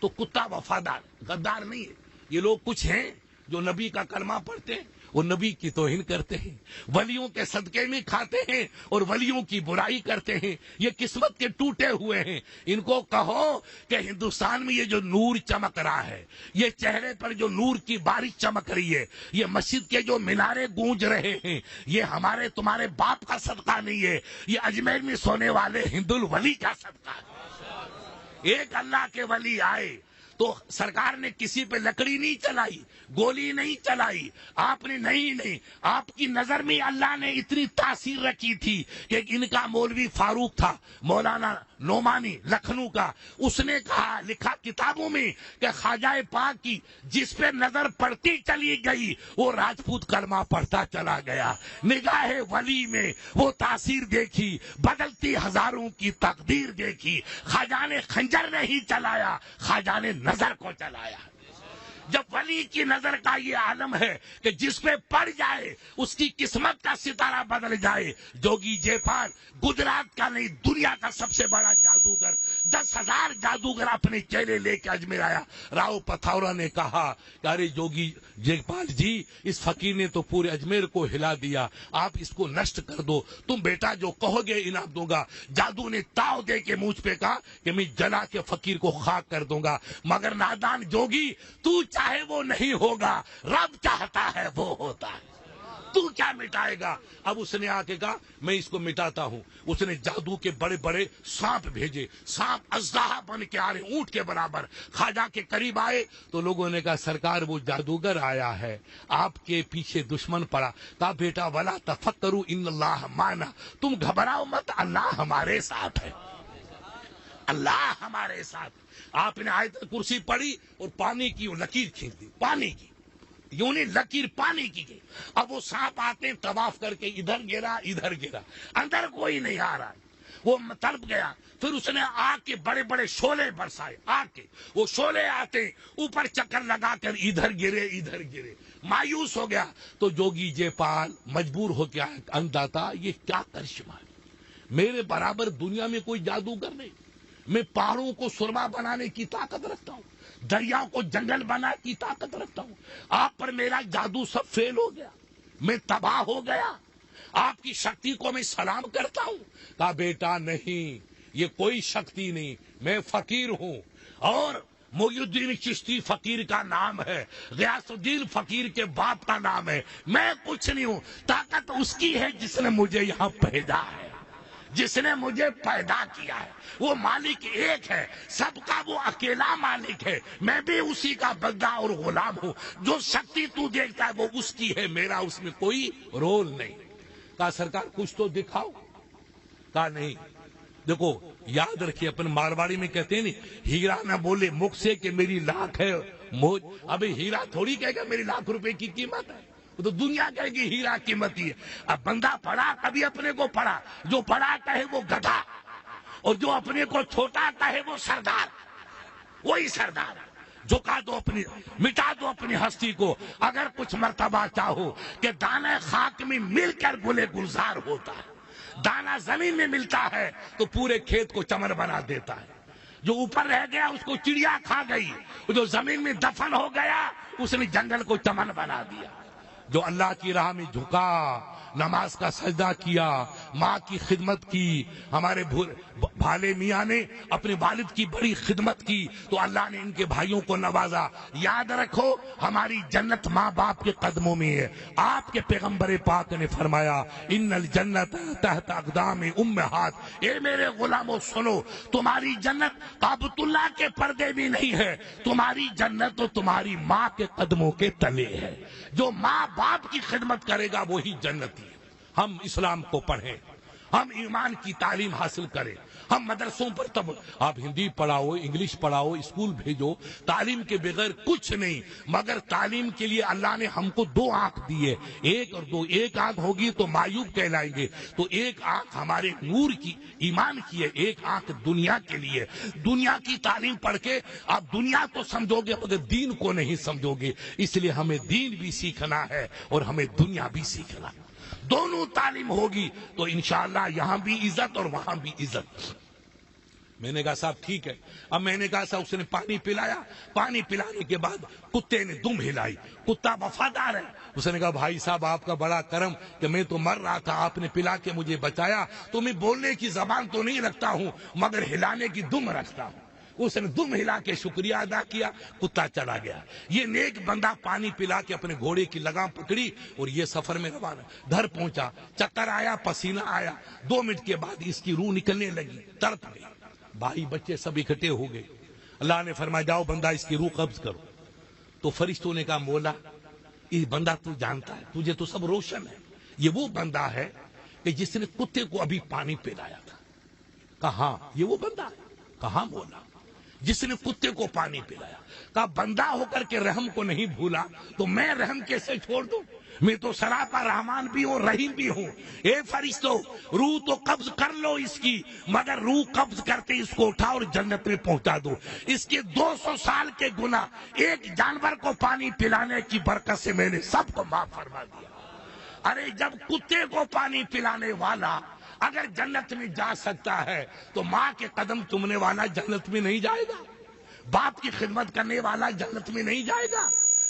تو کتا وفادار، غدار نہیں ہے. یہ لوگ کچھ ہیں جو نبی کا کلمہ پڑھتے ہیں اور نبی کی توہین کرتے ہیں، ولیوں کے صدقے میں کھاتے ہیں اور ولیوں کی برائی کرتے ہیں. یہ قسمت کے ٹوٹے ہوئے ہیں. ان کو کہو کہ ہندوستان میں یہ جو نور چمک رہا ہے، یہ چہرے پر جو نور کی بارش چمک رہی ہے، یہ مسجد کے جو مینارے گونج رہے ہیں، یہ ہمارے تمہارے باپ کا صدقہ نہیں ہے، یہ اجمیر میں سونے والے ہند الولی کا صدقہ ہے. ایک اللہ کے ولی آئے تو سرکار نے کسی پہ لکڑی نہیں چلائی، گولی نہیں چلائی. آپ نے نہیں، آپ کی نظر میں اللہ نے اتنی تاثیر رکھی تھی کہ ان کا مولوی فاروق تھا، مولانا نعمانی لکھنؤ کا، اس نے کہا، لکھا کتابوں میں کہ خواجہ پاک کی جس پہ نظر پڑتی چلی گئی وہ راجپوت کلمہ پڑھتا چلا گیا. نگاہ ولی میں وہ تاثیر دیکھی، بدلتی ہزاروں کی تقدیر دیکھی. خواجہ نے خنجر نہیں چلایا، خواجہ نے نظر کو چلایا. جب ولی کی نظر کا یہ عالم ہے کہ جس پہ پڑ جائے اس کی قسمت کا ستارہ بدل جائے. جوگی جے پال گجرات کا نہیں، دنیا کا سب سے بڑا جادوگر، 10,000 جادوگر اپنے چہرے لے کے اجمیر آیا. راؤ پتھورا نے کہا کہ ارے جوگی جے پال جی، اس فقیر نے تو پورے اجمیر کو ہلا دیا، آپ اس کو نشٹ کر دو، تم بیٹا جو کہو گے انعام دوں گا. جادو نے تاؤ دے کے مجھ پہ کہا کہ میں جلا کے فقیر کو خاک کر دوں گا. مگر نادان جوگی، تو چاہے وہ نہیں ہوگا، رب چاہتا ہے وہ ہوتا ہے، تو کیا مٹائے گا. اب اس نے آ کے کہا میں اس کو مٹاتا ہوں. اس نے جادو کے بڑے بڑے سانپ بھیجے، سانپ اژدہا بن کے آ رہے، اونٹ کے برابر. خواجہ کے قریب آئے تو لوگوں نے کہا سرکار وہ جادوگر آیا ہے، آپ کے پیچھے دشمن پڑا. کہا بیٹا ولا تفکروا ان اللہ معنا، تم گھبراؤ مت، اللہ ہمارے ساتھ ہے، اللہ ہمارے ساتھ. آپ نے آیت کرسی پڑھی اور پانی کی لکیر کھینچ دی، پانی کی یوں نہیں، لکیر پانی کی گئی. اب وہ سانپ آتے ہیں طواف کر کے، ادھر گرا ادھر گرا، اندر کوئی نہیں آ رہا. وہ تڑپ گیا. پھر اس نے آگ کے بڑے بڑے شعلے برسائے، آگ کے وہ شعلے آتے اوپر چکر لگا کر ادھر گرے ادھر گرے. مایوس ہو گیا تو جوگی جے پال مجبور ہو کے انداتا یہ کیا کرشمہ ہے، میرے برابر دنیا میں کوئی جادوگر نہیں. میں پہاڑوں کو سرما بنانے کی طاقت رکھتا ہوں، دریاؤں کو جنگل بنانے کی طاقت رکھتا ہوں. آپ پر میرا جادو سب فیل ہو گیا، میں تباہ ہو گیا. آپ کی شکتی کو میں سلام کرتا ہوں. کہا بیٹا نہیں، یہ کوئی شکتی نہیں، میں فقیر ہوں. اور محی الدین چشتی فقیر کا نام ہے، غیاث الدین فقیر کے باپ کا نام ہے. میں کچھ نہیں ہوں، طاقت اس کی ہے جس نے مجھے یہاں بھیجا ہے، جس نے مجھے پیدا کیا ہے. وہ مالک ایک ہے، سب کا وہ اکیلا مالک ہے. میں بھی اسی کا بندہ اور غلام ہوں. جو شکتی تو دیکھتا ہے وہ اس کی ہے، میرا اس میں کوئی رول نہیں. کہا سرکار کچھ تو دکھاؤ. کہا نہیں. دیکھو یاد رکھیے، اپنے مارواڑی میں کہتے ہیں نہیں، ہیرا نہ بولے مکھ سے کہ میری لاکھ ہے موج. ابھی ہیرا تھوڑی کہے گا میری لاکھ روپے کی قیمت ہے، تو دنیا کہے گی ہیرا قیمتی ہے. اب بندہ پڑھا کبھی اپنے کو پڑھا، جو پڑھا کہے وہ گدھا، اور جو اپنے کو چھوٹا کہے وہ سردار. وہی سردار جھکا دو اپنی، مٹا دو اپنی ہستی کو. اگر کچھ مرتبہ چاہو کہ دانے خاک میں مل کر گلے گلزار ہوتا ہے، دانا زمین میں ملتا ہے تو پورے کھیت کو چمن بنا دیتا ہے. جو اوپر رہ گیا اس کو چڑیا کھا گئی، جو زمین میں دفن ہو گیا اس نے جنگل کو چمن بنا دیا. جو اللہ کی راہ میں جھکا نماز کا سجدہ کیا، ماں کی خدمت کی، ہمارے بھالے میاں نے اپنے والد کی بڑی خدمت کی تو اللہ نے ان کے بھائیوں کو نوازا۔ یاد رکھو ہماری جنت ماں باپ کے قدموں میں ہے۔ آپ کے پیغمبر پاک نے فرمایا ان الجنت تحت اقدام امہات، اے میرے غلاموں سنو، تمہاری جنت کعبۃ اللہ کے پردے بھی نہیں ہے، تمہاری جنت تو تمہاری ماں کے قدموں کے تلے ہے۔ جو ماں باپ کی خدمت کرے گا وہی جنتی ہے۔ ہم اسلام کو پڑھیں، ہم ایمان کی تعلیم حاصل کریں، ہم مدرسوں پر تب آپ ہندی پڑھاؤ، انگلش پڑھاؤ، اسکول بھیجو، تعلیم کے بغیر کچھ نہیں۔ مگر تعلیم کے لیے اللہ نے ہم کو دو آنکھ دیے، ایک اور دو، ایک آنکھ ہوگی تو معیوب کہلائیں گے، تو ایک آنکھ ہمارے نور کی ایمان کی ہے، ایک آنکھ دنیا کے لیے۔ دنیا کی تعلیم پڑھ کے آپ دنیا تو سمجھو گے مگر دین کو نہیں سمجھو گے، اس لیے ہمیں دین بھی سیکھنا ہے اور ہمیں دنیا بھی سیکھنا ہے۔ دونوں تعلیم ہوگی تو انشاءاللہ یہاں بھی عزت اور وہاں بھی عزت۔ میں نے کہا صاحب ٹھیک ہے۔ اب میں نے کہا صاحب اس نے پانی پلایا، پانی پلانے کے بعد کتے نے دم ہلائی، کتا وفادار ہے۔ اس نے کہا بھائی صاحب آپ کا بڑا کرم کہ میں تو مر رہا تھا، آپ نے پلا کے مجھے بچایا، تو میں بولنے کی زبان تو نہیں رکھتا ہوں مگر ہلانے کی دم رکھتا ہوں۔ اس نے دم ہلا کے شکریہ ادا کیا، کتا چلا گیا۔ یہ نیک بندہ پانی پلا کے اپنے گھوڑے کی لگام پکڑی اور یہ سفر میں روانہ، گھر پہنچا، چکر آیا، پسینہ آیا، 2 منٹ کے بعد اس کی روح نکلنے لگی، تڑپ گئی۔ بھائی بچے سب اکٹھے ہو گئے، اللہ نے فرمایا جاؤ بندہ اس کی روح قبض کرو۔ تو فرشتوں نے کہا مولا یہ بندہ تو جانتا ہے، تجھے تو سب روشن ہے، یہ وہ بندہ ہے کہ جس نے کتے کو ابھی پانی پلایا تھا۔ کہا ہاں یہ وہ بندہ ہے۔ کہا مولا جس نے کتے کو پانی پلایا۔ کہا بندہ ہو کر کے رحم کو نہیں بھولا تو میں رحم کیسے چھوڑ دوں؟ میں تو سراپا رحمان بھی ہوں، رحیم بھی ہوں۔ اے فرشتو روح تو قبض کر لو اس کی، مگر روح قبض کرتے اس کو اٹھا اور جنت میں پہنچا دو۔ اس کے 200 سال کے گناہ ایک جانور کو پانی پلانے کی برکت سے میں نے سب کو معاف فرما دیا۔ ارے جب کتے کو پانی پلانے والا اگر جنت میں جا سکتا ہے تو ماں کے قدم چومنے والا جنت میں نہیں جائے گا؟ باپ کی خدمت کرنے والا جنت میں نہیں جائے گا؟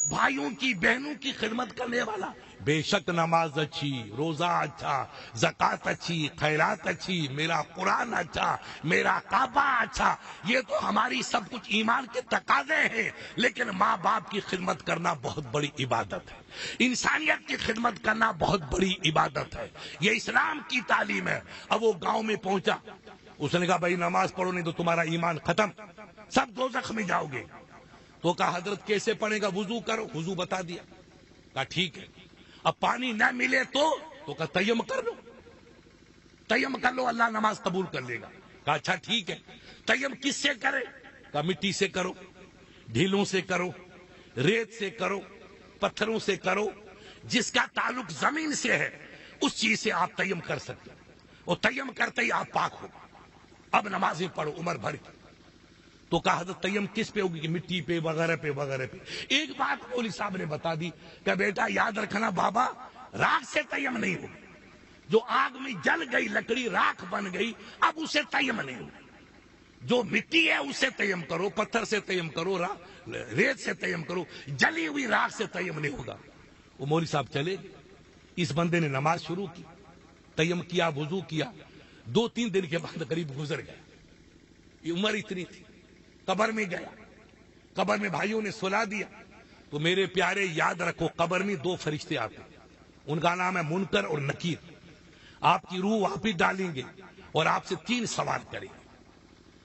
بھائیوں کی بہنوں کی خدمت کرنے والا؟ بے شک نماز اچھی، روزہ اچھا، زکوٰۃ اچھی، خیرات اچھی، میرا قرآن اچھا، میرا کعبہ اچھا، یہ تو ہماری سب کچھ ایمان کے تقاضے ہیں، لیکن ماں باپ کی خدمت کرنا بہت بڑی عبادت ہے، انسانیت کی خدمت کرنا بہت بڑی عبادت ہے، یہ اسلام کی تعلیم ہے۔ اب وہ گاؤں میں پہنچا، اس نے کہا بھائی نماز پڑھو نہیں تو تمہارا ایمان ختم، سب دوزخ میں جاؤ گے۔ تو کہا حضرت کیسے پڑھے گا؟ وضو کرو، وضو بتا دیا۔ کہا ٹھیک ہے، اب پانی نہ ملے تو کہا تیمم کر لو، تیمم کر لو اللہ نماز قبول کر لے گا۔ کہا اچھا ٹھیک ہے، تیمم کس سے کرے؟ کہا مٹی سے کرو، ڈھیلوں سے کرو، ریت سے کرو، پتھروں سے کرو، جس کا تعلق زمین سے ہے اس چیز سے آپ تیمم کر سکتے، اور تیمم کرتے ہی آپ پاک ہو۔ اب نمازیں پڑھو عمر بھر کی۔ تو کہا حضرت تیمم کس پہ ہوگی؟ کہ مٹی پہ وغیرہ پہ وغیرہ پہ۔ ایک بات مولوی صاحب نے بتا دی کہ بیٹا یاد رکھنا بابا، راکھ سے تیمم نہیں ہوگی، جو آگ میں جل گئی لکڑی راکھ بن گئی اب اسے تیمم نہیں ہوگی، جو مٹی ہے اسے تیمم کرو، پتھر سے تیمم کرو، ریت سے تیمم کرو، جلی ہوئی راکھ سے تیمم نہیں ہوگا۔ وہ مولوی صاحب چلے، اس بندے نے نماز شروع کی، تیمم کیا، وضو کیا، 2-3 دن کے بعد قریب گزر گیا، یہ عمر اتنی تھی۔ قبر میں گیا، قبر میں بھائیوں نے سلا دیا، تو میرے پیارے یاد رکھو قبر میں 2 فرشتے آتے ہیں، ان کا نام ہے منکر اور نکیر۔ آپ کی روح واپس ڈالیں گے اور آپ سے 3 سوال کریں گے۔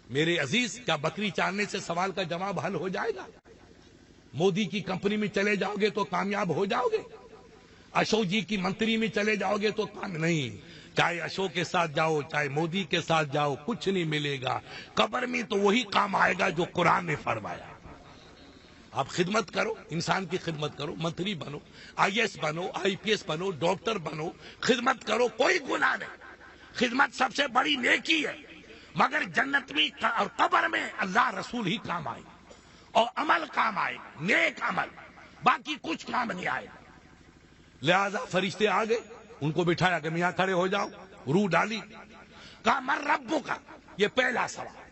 میرے عزیز کیا بکری چارنے سے سوال کا جواب حل ہو جائے گا؟ مودی کی کمپنی میں چلے جاؤ گے تو کامیاب ہو جاؤ گے؟ اشوک جی کی منتری میں چلے جاؤ گے تو کام نہیں، چاہے اشوک کے ساتھ جاؤ چاہے مودی کے ساتھ جاؤ کچھ نہیں ملے گا۔ قبر میں تو وہی کام آئے گا جو قرآن نے فرمایا۔ آپ خدمت کرو، انسان کی خدمت کرو، منتری بنو، IAS بنو، IPS بنو، ڈاکٹر بنو، خدمت کرو، کوئی گناہ نہیں، خدمت سب سے بڑی نیکی ہے، مگر جنت میں اور قبر میں اللہ رسول ہی کام آئے اور عمل کام آئے، نیک عمل، باقی کچھ کام نہیں آئے۔ لہذا فرشتے آ گئے، ان کو بٹھایا کہ میاں کھڑے ہو جاؤ، روح ڈالی، کہا من ربو کا، یہ پہلا سوال،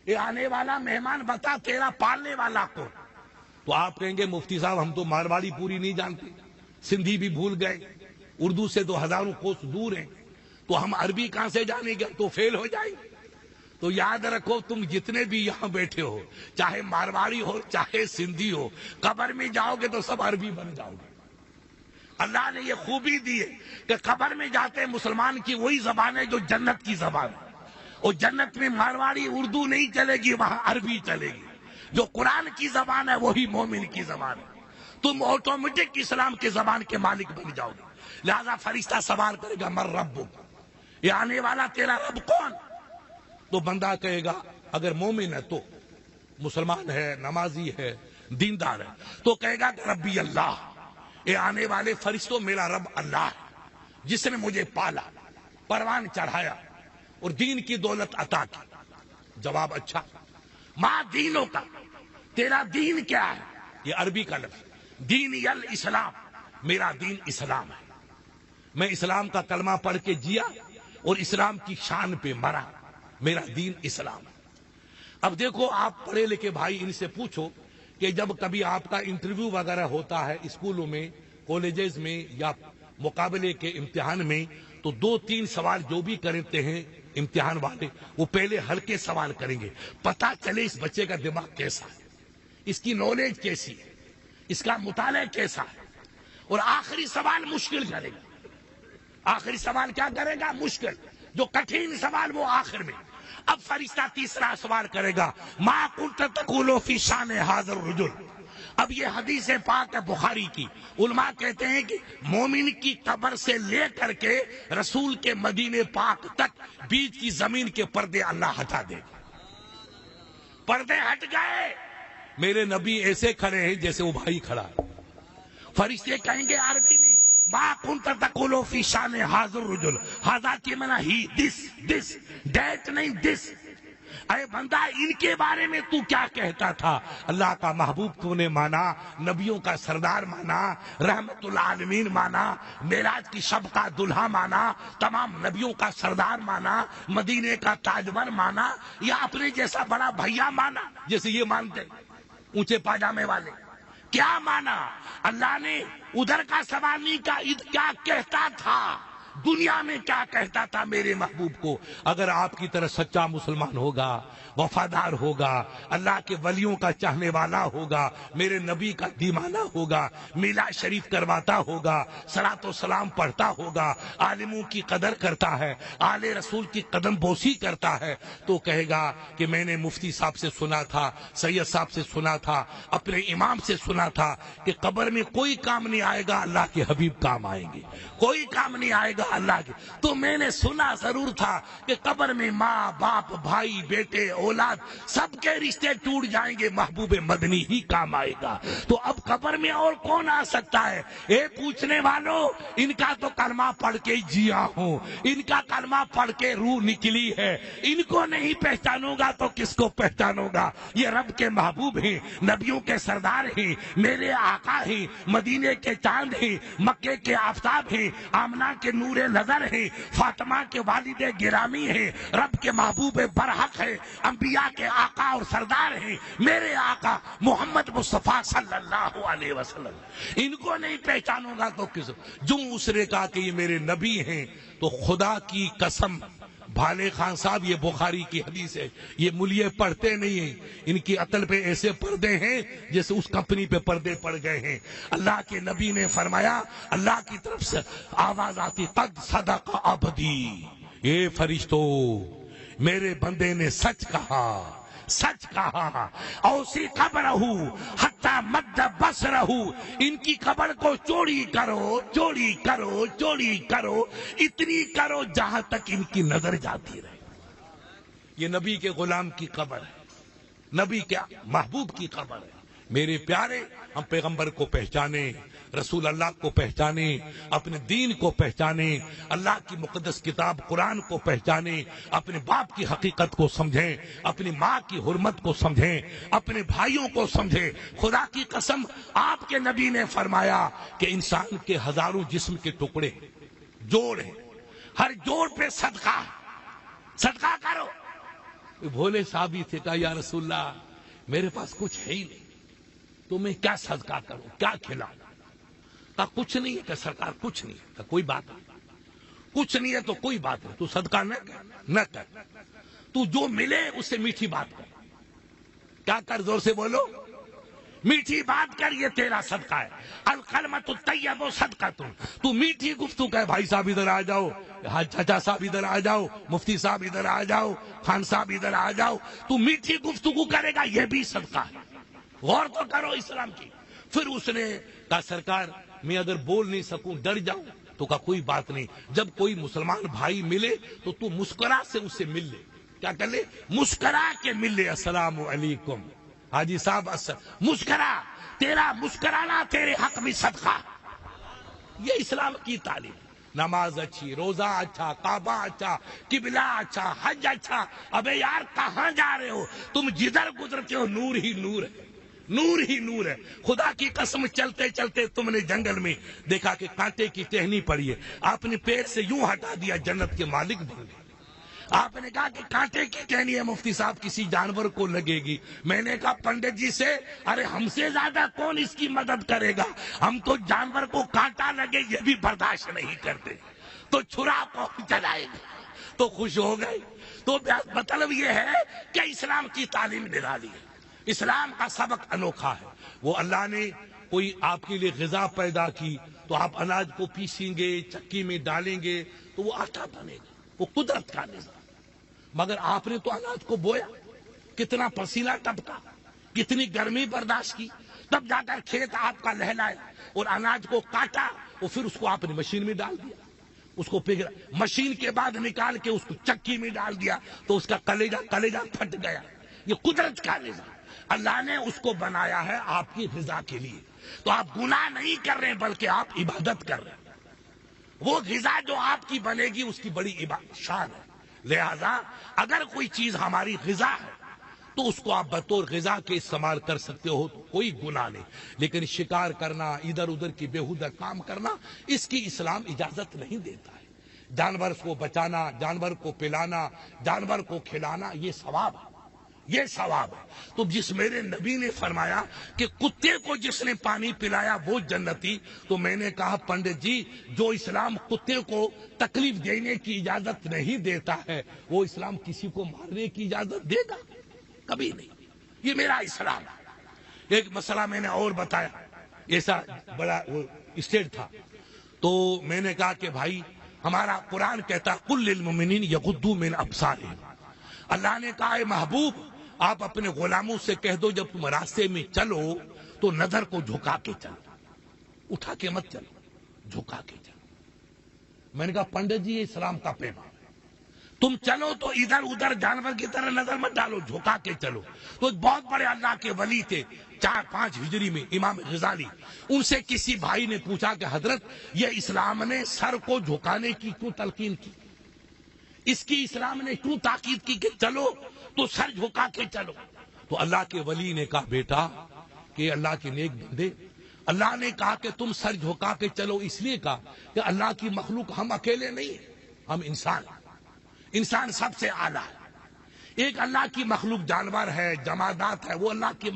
یہ آنے والا مہمان بتا تیرا پالنے والا کون؟ تو آپ کہیں گے مفتی صاحب ہم تو مارواڑی پوری نہیں جانتے، سندھی بھی بھول گئے، اردو سے تو ہزاروں کوس دور ہیں، تو ہم عربی کہاں سے جانیں گے؟ تو فیل ہو جائیں گے۔ تو یاد رکھو، تم جتنے بھی یہاں بیٹھے ہو، چاہے مارواڑی ہو چاہے سندھی ہو، قبر میں جاؤ گے تو سب عربی بن جاؤ گے۔ اللہ نے یہ خوبی دی ہے کہ قبر میں جاتے مسلمان کی وہی زبان ہے جو جنت کی زبان ہے، اور جنت میں مارواڑی اردو نہیں چلے گی، وہاں عربی چلے گی۔ جو قرآن کی زبان ہے وہی مومن کی زبان ہے۔ تم آٹومیٹک اسلام کے زبان کے مالک بن جاؤ گے۔ لہذا فرشتہ سوال کرے گا من ربک، یہ آنے والا تیرا رب کون؟ تو بندہ کہے گا اگر مومن ہے تو مسلمان ہے، نمازی ہے، دیندار ہے، تو کہے گا کہ ربی اللہ، یہ آنے والے فرشتوں میرا رب اللہ ہے جس نے مجھے پالا، پروان چڑھایا اور دین کی دولت عطا کی۔ جواب اچھا، ماں دینوں کا، تیرا دین کیا ہے؟ یہ عربی کا لفظ، دین یل اسلام، میرا دین اسلام ہے، میں اسلام کا کلمہ پڑھ کے جیا اور اسلام کی شان پہ مرا، میرا دین اسلام ہے۔ اب دیکھو، آپ پڑھے لکھے بھائی ان سے پوچھو کہ جب کبھی آپ کا انٹرویو وغیرہ ہوتا ہے اسکولوں میں، کالجز میں یا مقابلے کے امتحان میں، تو 2-3 سوال جو بھی کرتے ہیں امتحان والے، وہ پہلے ہلکے سوال کریں گے، پتہ چلے اس بچے کا دماغ کیسا ہے، اس کی نالج کیسی ہے، اس کا مطالعہ کیسا ہے، اور آخری سوال مشکل کرے گا۔ آخری سوال کیا کرے گا؟ مشکل، جو کٹھن سوال وہ آخر میں۔ اب فرشتہ تیسرا سوال کرے گا، ما کنت تقول فی شان ھذا الرجل۔ اب یہ حدیث پاک ہے بخاری کی، علماء کہتے ہیں کہ مومن کی قبر سے لے کر کے رسول کے مدینے پاک تک بیچ کی زمین کے پردے اللہ ہٹا دے گا۔ پردے ہٹ گئے، میرے نبی ایسے کھڑے ہیں جیسے وہ بھائی کھڑا ہے۔ فرشتے کہیں گے عربی میں، ما کنت تقول فی شان ھذا الرجل، ھذا کی معنی ہی، دس دیٹ نہیں، دس۔ اے بندہ، ان کے بارے میں تو کیا کہتا تھا؟ اللہ کا محبوب تو نے مانا، نبیوں کا سردار مانا، رحمت العالمین مانا، معراج کی شب کا دلہا مانا، تمام نبیوں کا سردار مانا، مدینے کا تاجور مانا، یا اپنے جیسا بڑا بھیا مانا جیسے یہ مانتے اونچے پاجامے والے؟ کیا مانا؟ اللہ نے ادھر کا سوال نہیں کہا، کیا کہتا تھا دنیا میں، کیا کہتا تھا میرے محبوب کو؟ اگر آپ کی طرح سچا مسلمان ہوگا، وفادار ہوگا، اللہ کے ولیوں کا چاہنے والا ہوگا، میرے نبی کا دیوانہ ہوگا، میلاد شریف کرواتا ہوگا، صلاۃ و سلام پڑھتا ہوگا، عالموں کی قدر کرتا ہے، آل رسول کی قدم بوسی کرتا ہے، تو کہے گا کہ میں نے مفتی صاحب سے سنا تھا، سید صاحب سے سنا تھا، اپنے امام سے سنا تھا کہ قبر میں کوئی کام نہیں آئے گا، اللہ کے حبیب کام آئیں گے، کوئی کام نہیں آئے گا اللہ کے۔ تو میں نے سنا ضرور تھا کہ قبر میں ماں باپ بھائی بیٹے اولاد سب کے رشتے ٹوٹ جائیں گے، محبوب مدنی ہی کام آئے گا۔ تو اب قبر میں اور کون آ سکتا ہے؟ اے پوچھنے والوں، ان کا تو کلمہ پڑھ کے جیا ہوں، ان کا کلمہ پڑھ کے روح نکلی ہے، ان کو نہیں پہچانوں گا تو کس کو پہچانوں گا؟ یہ رب کے محبوب ہیں، نبیوں کے سردار ہیں، میرے آقا ہیں، مدینے کے چاند ہیں، مکے کے آفتاب ہیں، آمنہ کے نور نظر ہیں، فاطمہ کے والد گرامی ہیں، رب کے محبوب برحق ہیں، انبیاء کے آقا اور سردار ہیں، میرے آقا محمد مصطفیٰ صلی اللہ علیہ وسلم۔ ان کو نہیں پہچانوں گا تو کس؟ جو اس نے کہا کہ یہ میرے نبی ہیں، تو خدا کی قسم، بھالے خان صاحب، یہ بخاری کی حدیث ہے، یہ ملیے پڑھتے نہیں ہیں، ان کی عقل پہ ایسے پردے ہیں جیسے اس کمپنی پہ پردے پڑ گئے ہیں۔ اللہ کے نبی نے فرمایا، اللہ کی طرف سے آواز آتی، قد صدق عبدی، اے فرشتو، میرے بندے نے سچ کہا، سچ کہا، اوسی قبرہ حتی مد بصرہ، ان کی قبر کو چوڑی کرو، چوڑی کرو، چوڑی کرو، اتنی کرو جہاں تک ان کی نظر جاتی رہے۔ یہ نبی کے غلام کی قبر ہے، نبی کے محبوب کی قبر ہے۔ میرے پیارے، ہم پیغمبر کو پہچانے، رسول اللہ کو پہچانے، اپنے دین کو پہچانے، اللہ کی مقدس کتاب قرآن کو پہچانے، اپنے باپ کی حقیقت کو سمجھیں، اپنی ماں کی حرمت کو سمجھیں، اپنے بھائیوں کو سمجھیں۔ خدا کی قسم، آپ کے نبی نے فرمایا کہ انسان کے ہزاروں جسم کے ٹکڑے جوڑ ہیں، ہر جوڑ پہ صدقہ، صدقہ کرو۔ بھولے صاحب ہی تھے، کہا یا رسول اللہ میرے پاس کچھ ہے ہی نہیں، تو میں کیا صدقہ کروں، کیا کھلاؤں؟ کہا کچھ نہیں ہے، کہ سرکار کچھ نہیں ہے، کہ کوئی بات نہیں، کچھ نہیں ہے تو کوئی بات نہیں، تو صدقہ نہ کر، تو جو ملے اس سے میٹھی بات کر. کیا کر؟ زور سے بولو. میٹھی بات کر، یہ تیرا صدقہ ہے. الکلمۃ الطیبہ صدقۃ. تو میٹھی گفتگو کہ بھائی صاحب ادھر آ جاؤ، چچا صاحب ادھر آ جاؤ، مفتی صاحب ادھر آ جاؤ، خان صاحب ادھر آ جاؤ، تو میٹھی گفتگو کرے گا، یہ بھی صدقہ ہے. غور تو کرو اسلام کی. پھر اس نے کہا سرکار میں اگر بول نہیں سکوں، ڈر جاؤں، تو کہا کوئی بات نہیں، جب کوئی مسلمان بھائی ملے تو مسکرا سے اس سے مل لے. کیا کر لے؟ مسکرا کے مل لے. السلام علیکم حاجی صاحب، مسکرا، تیرا مسکرانا تیرے حق میں صدقہ. یہ اسلام کی تعلیم. نماز اچھی، روزہ اچھا، کعبہ اچھا، قبلہ اچھا، حج اچھا. ابے یار کہاں جا رہے ہو تم؟ جدھر گزرتے ہو نور ہی نور ہے، نور ہی نور ہے. خدا کی قسم چلتے چلتے تم نے جنگل میں دیکھا کہ کانٹے کی ٹہنی پڑی ہے، آپ نے پیر سے یوں ہٹا دیا، جنت کے مالک بن گئے. آپ نے کہا کہ کانٹے کی ٹہنی ہے مفتی صاحب، کسی جانور کو لگے گی. میں نے کہا پنڈت جی سے، ارے ہم سے زیادہ کون اس کی مدد کرے گا؟ ہم تو جانور کو کانٹا لگے یہ بھی برداشت نہیں کرتے، تو چھرا پہنچ چلائے گا. تو خوش ہو گئے. تو مطلب یہ ہے کہ اسلام کی تعلیم نرالی ہے. اسلام کا سبق انوکھا ہے. وہ اللہ نے کوئی آپ کے لیے غذا پیدا کی تو آپ اناج کو پیسیں گے، چکی میں ڈالیں گے تو وہ آٹا بنے گا. وہ قدرت کا نظام. مگر آپ نے تو اناج کو بویا، کتنا پسینہ ٹپکا، کتنی گرمی برداشت کی، تب جا کر کھیت آپ کا لہلایا اور اناج کو کاٹا، اور پھر اس کو آپ نے مشین میں ڈال دیا. اس کو پگھلا، مشین کے بعد نکال کے اس کو چکی میں ڈال دیا تو اس کا کلیجہ پھٹ گیا. یہ قدرت کا نظام. اللہ نے اس کو بنایا ہے آپ کی غذا کے لیے. تو آپ گناہ نہیں کر رہے بلکہ آپ عبادت کر رہے ہیں. وہ غذا جو آپ کی بنے گی اس کی بڑی شان ہے. لہذا اگر کوئی چیز ہماری غذا ہے تو اس کو آپ بطور غذا کے استعمال کر سکتے ہو تو کوئی گناہ نہیں. لیکن شکار کرنا، ادھر ادھر کی بیہودہ کام کرنا، اس کی اسلام اجازت نہیں دیتا ہے. جانور کو بچانا، جانور کو پلانا، جانور کو کھلانا، یہ ثواب ہے، یہ ثواب ہے. تو جس میرے نبی نے فرمایا کہ کتے کو جس نے پانی پلایا وہ جنتی، تو میں نے کہا پنڈت جی جو اسلام کتے کو تکلیف دینے کی اجازت نہیں دیتا ہے، وہ اسلام کسی کو مارنے کی اجازت دے گا؟ کبھی نہیں. یہ میرا اسلام ہے. ایک مسئلہ میں نے اور بتایا، ایسا بڑا اسٹیٹ تھا تو میں نے کہا کہ بھائی ہمارا قرآن کہتا قل للمؤمنین یغضوا من ابصارہم. اللہ نے کہا اے محبوب آپ اپنے غلاموں سے کہہ دو جب تم راستے میں چلو تو نظر کو جھکا کے چلو، اٹھا کے مت چلو، جھکا کے چلو. میں نے کہا پنڈت جی یہ اسلام کا پیغام ہے، تم چلو تو ادھر ادھر جانور کی طرح نظر مت ڈالو، جھکا کے چلو. تو ایک بہت بڑے اللہ کے ولی تھے 4-5 ہجری میں، امام غزالی. ان سے کسی بھائی نے پوچھا کہ حضرت یہ اسلام نے سر کو جھکانے کی کیوں تلقین کی؟ اس کی اسلام نے کیوں تاکید کی کہ چلو تو سر جھکا کے چلو؟ تو اللہ کے ولی نے کہا بیٹا کہ اللہ کے نیک بندے، اللہ نے کہا کہ تم سر جھکا کے چلو اس لیے کہا کہ اللہ کی مخلوق ہم اکیلے نہیں ہیں، ہم انسان ہیں. انسان سب سے اعلیٰ ہے. ایک اللہ کی مخلوق جانور ہے، جمادات ہے، وہ اللہ کی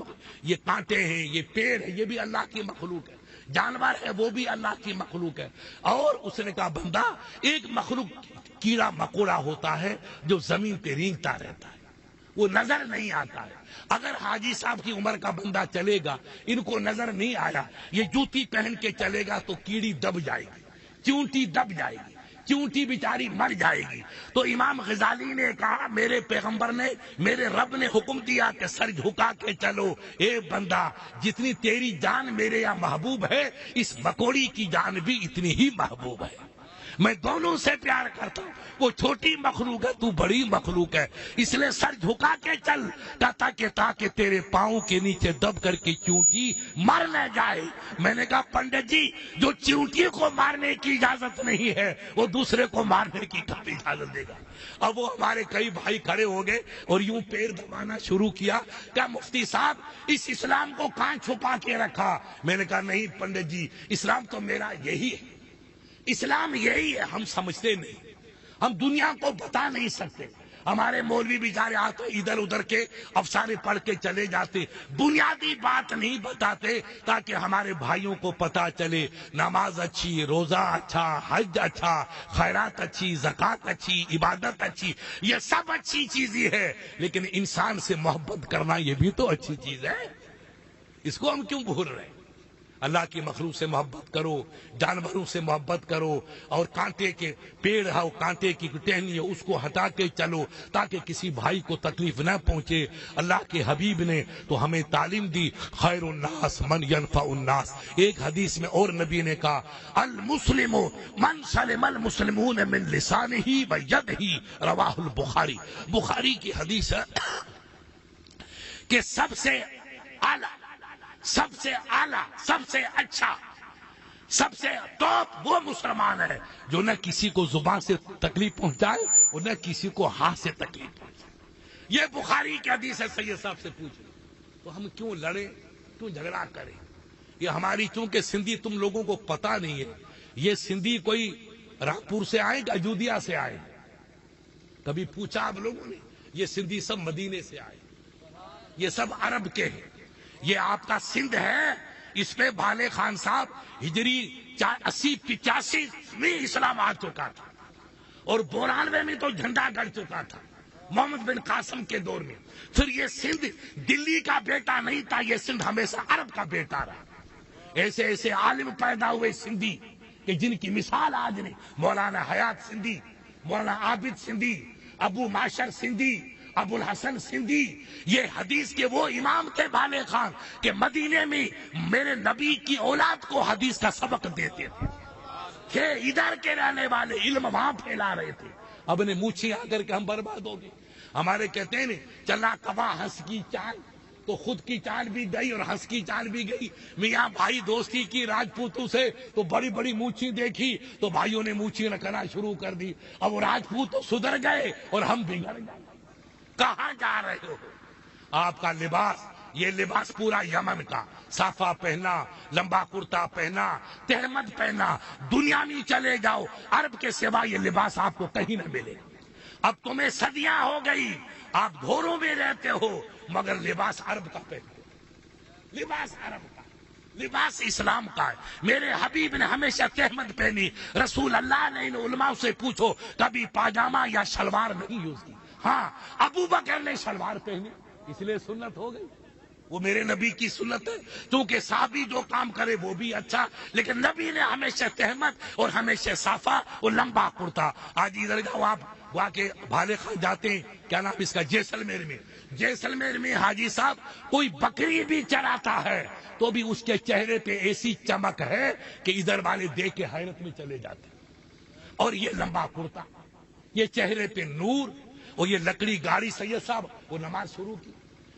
یہ کانٹے ہیں، یہ پیڑ ہے، یہ بھی اللہ کی مخلوق ہے. جانور ہے وہ بھی اللہ کی مخلوق ہے. اور اس نے کہا بندہ ایک مخلوق کیڑا مکوڑا ہوتا ہے جو زمین پہ رینگتا رہتا ہے، وہ نظر نہیں آتا ہے. اگر حاجی صاحب کی عمر کا بندہ چلے گا، ان کو نظر نہیں آیا، یہ جوتی پہن کے چلے گا تو کیڑی دب جائے گی، چونٹی دب جائے گی، چونٹی بیچاری مر جائے گی. تو امام غزالی نے کہا میرے پیغمبر نے، میرے رب نے حکم دیا کہ سر جھکا کے چلو. اے بندہ جتنی تیری جان میرے یہاں محبوب ہے، اس مکوڑی کی جان بھی اتنی ہی محبوب ہے. میں دونوں سے پیار کرتا ہوں. وہ چھوٹی مخلوق ہے، تو بڑی مخلوق ہے، اس لیے سر جھکا کے چل تاکہ تیرے پاؤں کے نیچے دب کر کے چونٹی مر نہ جائے. میں نے کہا پنڈت جی جو چونٹی کو مارنے کی اجازت نہیں ہے وہ دوسرے کو مارنے کی کب اجازت دے گا؟ اب وہ ہمارے کئی بھائی کھڑے ہو گئے اور یوں پیر دبانا شروع کیا. کیا مفتی صاحب اس اسلام کو کہاں چھپا کے رکھا؟ میں نے کہا نہیں پنڈت جی اسلام تو میرا یہی ہے، اسلام یہی ہے. ہم سمجھتے نہیں، ہم دنیا کو بتا نہیں سکتے. ہمارے مولوی بیچارے آتے ادھر ادھر کے افسانے پڑھ کے چلے جاتے، بنیادی بات نہیں بتاتے تاکہ ہمارے بھائیوں کو پتا چلے نماز اچھی، روزہ اچھا، حج اچھا، خیرات اچھی، زکوٰۃ اچھی، عبادت اچھی، یہ سب اچھی چیز ہی ہے، لیکن انسان سے محبت کرنا یہ بھی تو اچھی چیز ہے، اس کو ہم کیوں بھول رہے ہیں؟ اللہ کی مخلوق سے محبت کرو، جانوروں سے محبت کرو، اور کانٹے کے پیڑ ہے، کانٹے کی ٹہنی ہے، اس کو ہٹا کے چلو تاکہ کسی بھائی کو تکلیف نہ پہنچے۔ اللہ کے حبیب نے تو ہمیں تعلیم دی، خیر الناس من ینفع الناس۔ ایک حدیث میں اور نبی نے کہا المسلم من سلم المسلمون من لسانہ و یدہ، رواہ البخاری۔ بخاری کی حدیث ہے کہ سب سے اعلیٰ، سب سے اعلیٰ، سب سے اچھا، سب سے ٹاپ وہ مسلمان ہے جو نہ کسی کو زبان سے تکلیف پہنچائے اور نہ کسی کو ہاتھ سے تکلیف پہنچائے۔ یہ بخاری کی حدیث ہے۔ سید صاحب سے پوچھ لو تو ہم کیوں لڑیں، کیوں جھگڑا کریں؟ یہ ہماری چونکہ سندھی تم لوگوں کو پتا نہیں ہے، یہ سندھی کوئی رامپور سے آئے کہ اجودھیا سے آئے؟ کبھی پوچھا آپ لوگوں نے؟ یہ سندھی سب مدینے سے آئے، یہ سب عرب کے ہیں۔ یہ آپ کا سندھ ہے، اس پہ بھالے خان صاحب ہجری 80-85 میں اسلام آ چکا تھا، اور 92 میں تو جھنڈا گڑ چکا تھا محمد بن قاسم کے دور میں۔ پھر یہ سندھ دلی کا بیٹا نہیں تھا، یہ سندھ ہمیشہ عرب کا بیٹا رہا۔ ایسے ایسے عالم پیدا ہوئے سندھی کہ جن کی مثال آج نہیں، مولانا حیات سندھی، مولانا عابد سندھی، ابو معاشر سندھی، ابو الحسن سندھی، یہ حدیث کے وہ امام تھے بھالے خان کہ مدینے میں میرے نبی کی اولاد کو حدیث کا سبق دیتے تھے، کہ ادھر کے رہنے والے علم وہاں پھیلا رہے تھے۔ اب نے مونچھی آ کر کے ہم برباد ہو گئے۔ ہمارے کہتے ہیں چلا کبا ہنس کی چال، تو خود کی چال بھی گئی اور ہنس کی چال بھی گئی۔ میاں بھائی دوستی کی راجپوتوں سے، تو بڑی بڑی مونچھی دیکھی تو بھائیوں نے مونچھی رکھنا شروع کر دی۔ اب وہ راجپوت تو سدھر گئے اور ہم بگڑ گئے۔ کہاں جا رہے ہو؟ آپ کا لباس، یہ لباس پورا یمن کا، صافہ پہنا، لمبا کرتا پہنا، تہمت پہنا، دنیا میں چلے جاؤ عرب کے سوا یہ لباس آپ کو کہیں نہ ملے۔ اب تمہیں صدیاں ہو گئی، آپ گھوروں میں رہتے ہو مگر لباس عرب کا پہنتے ہو، لباس عرب کا، لباس اسلام کا ہے۔ میرے حبیب نے ہمیشہ تہمت پہنی، رسول اللہ نے ان علماء سے پوچھو کبھی پاجامہ یا شلوار نہیں یوز کی۔ ہاں ابو بکر نے شلوار پہنی، اس لیے سنت ہو گئی، وہ میرے نبی کی سنت ہے۔ کیونکہ صحابی جو کام کرے وہ بھی اچھا، لیکن نبی نے ہمیشہ تہمت اور ہمیشہ صافہ اور لمبا کرتا۔ آج ادھر جاؤ آپ وہاں کے بھالے خان جاتے ہیں، کیا نام اس کا، جیسلمیر میں، جیسلمیر میں حاجی صاحب کوئی بکری بھی چراتا ہے تو بھی اس کے چہرے پہ ایسی چمک ہے کہ ادھر والے دیکھ کے حیرت میں چلے جاتے ہیں۔ اور یہ لمبا کرتا، یہ چہرے پہ نور، اور یہ لکڑی گاڑی۔ سید صاحب وہ نماز شروع کی۔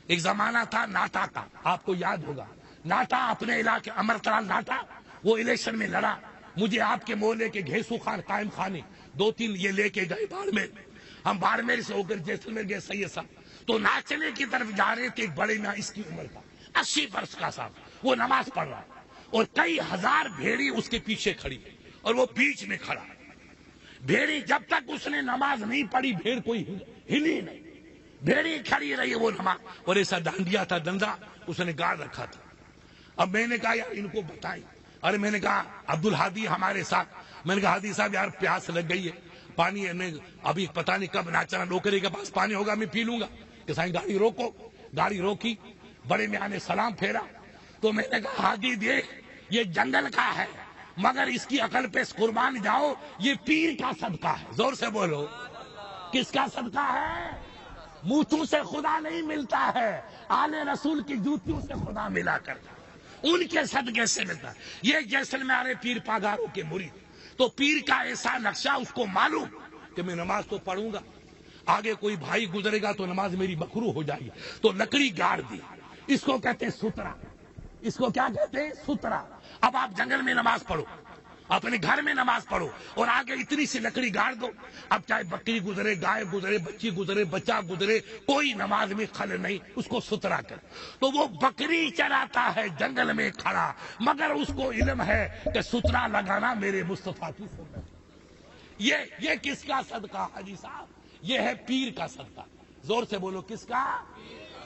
ایک زمانہ تھا ناٹا کا، آپ کو یاد ہوگا، ناٹا اپنے علاقے امرتلال ناٹا، وہ الیکشن میں لڑا۔ مجھے آپ کے محلے کے گھیسو خان قائم خانی 2-3 یہ لے کے گئے باڑمیر، ہم باڑمیر سے ہو کر جیسلمیر گئے سید صاحب، تو ناچنے کی طرف جا رہے تھے۔ ایک بڑے میاں، اس کی عمر کا 80 برس کا صاحب، وہ نماز پڑھ رہا اور کئی ہزار بھیڑی اس کے پیچھے کھڑی اور وہ بیچ میں کھڑا۔ بھیڑی جب تک اس نے نماز نہیں پڑھی بھیڑ کوئی ہلی نہیں، بھیڑی کھڑی رہی وہ نماز، اور ایسا ڈانڈیا تھا، ڈنڈا اس نے گاڑ رکھا تھا۔ اب میں نے کہا یار ان کو بتائیں، ارے میں نے کہا عبد الحادی ہمارے ساتھ، میں نے کہا حادی صاحب یار پیاس لگ گئی ہے، پانی ہے، ابھی پتہ نہیں کب ناچنا نوکری کے پاس پانی ہوگا میں پی لوں گا، کہ سائیں گاڑی روکو۔ گاڑی روکی، بڑے میاں نے سلام پھیرا، تو میں نے کہا حادی دیکھ یہ جنگل کا ہے مگر اس کی عقل پہ قربان جاؤ، یہ پیر کا صدقہ ہے۔ زور سے بولو، کس کا صدقہ ہے؟ موتوں سے خدا نہیں ملتا ہے، آل رسول کی جوتیوں سے خدا ملا کرتا، ان کے صدقے سے ملتا ہے۔ یہ جیسلمیر پیر پاگاروں کے مرید، تو پیر کا ایسا نقشہ اس کو معلوم کہ میں نماز تو پڑھوں گا، آگے کوئی بھائی گزرے گا تو نماز میری مکروہ ہو جائے گی، تو لکڑی گاڑ دی۔ اس کو کہتے ہیں سترا، اس کو کیا کہتے ہیں؟ سترا۔ اب آپ جنگل میں نماز پڑھو، اپنے گھر میں نماز پڑھو، اور آگے اتنی سی لکڑی گاڑ دو، اب چاہے بکری گزرے، گائے گزرے، بچی گزرے، بچہ گزرے، کوئی نماز میں خلل نہیں، اس کو سترا کر۔ تو وہ بکری چراتا ہے جنگل میں کھڑا، مگر اس کو علم ہے کہ سترا لگانا میرے مصطفیٰ کی سنت ہے۔ یہ کس کا صدقہ حاجی صاحب؟ یہ ہے پیر کا صدقہ. زور سے بولو کس کا؟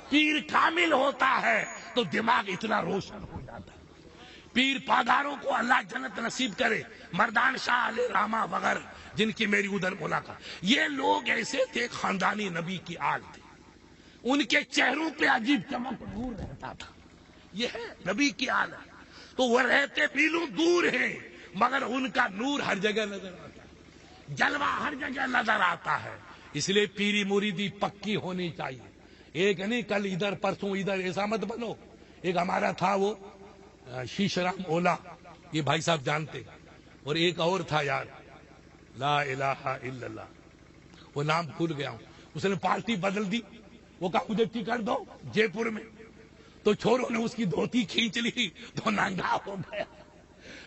پیر کامل ہوتا ہے تو دماغ اتنا روشن ہو جاتا ہے. پیر پاداروں کو اللہ جنت نصیب کرے. مردان شاہ علیہ رحمہ وغیرہ جن کی میری ادھر ملاقات, یہ لوگ ایسے تھے, خاندانی نبی کی آل تھے. ان کے چہروں پہ عجیب چمک نور رہتا تھا. یہ ہے نبی کی آل ہے. تو وہ رہتے میلوں دور ہیں مگر ان کا نور ہر جگہ نظر آتا ہے, جلوہ ہر جگہ نظر آتا ہے. اس لیے پیری مریدی پکی ہونی چاہیے. ایک نہیں کل ادھر پرسوں ادھر, ایسا مت بنو. ایک ہمارا تھا وہ شیش رام اولا, یہ بھائی صاحب جانتے, اور ایک اور تھا یار, لا الہ الا اللہ, وہ نام بھول گیا ہوں. اس نے پارٹی بدل دی. وہ کہا مجھے ٹکٹ دو جے پور میں, تو چھوڑوں نے اس کی دھوتی کھینچ لی تو ننگا ہو گیا.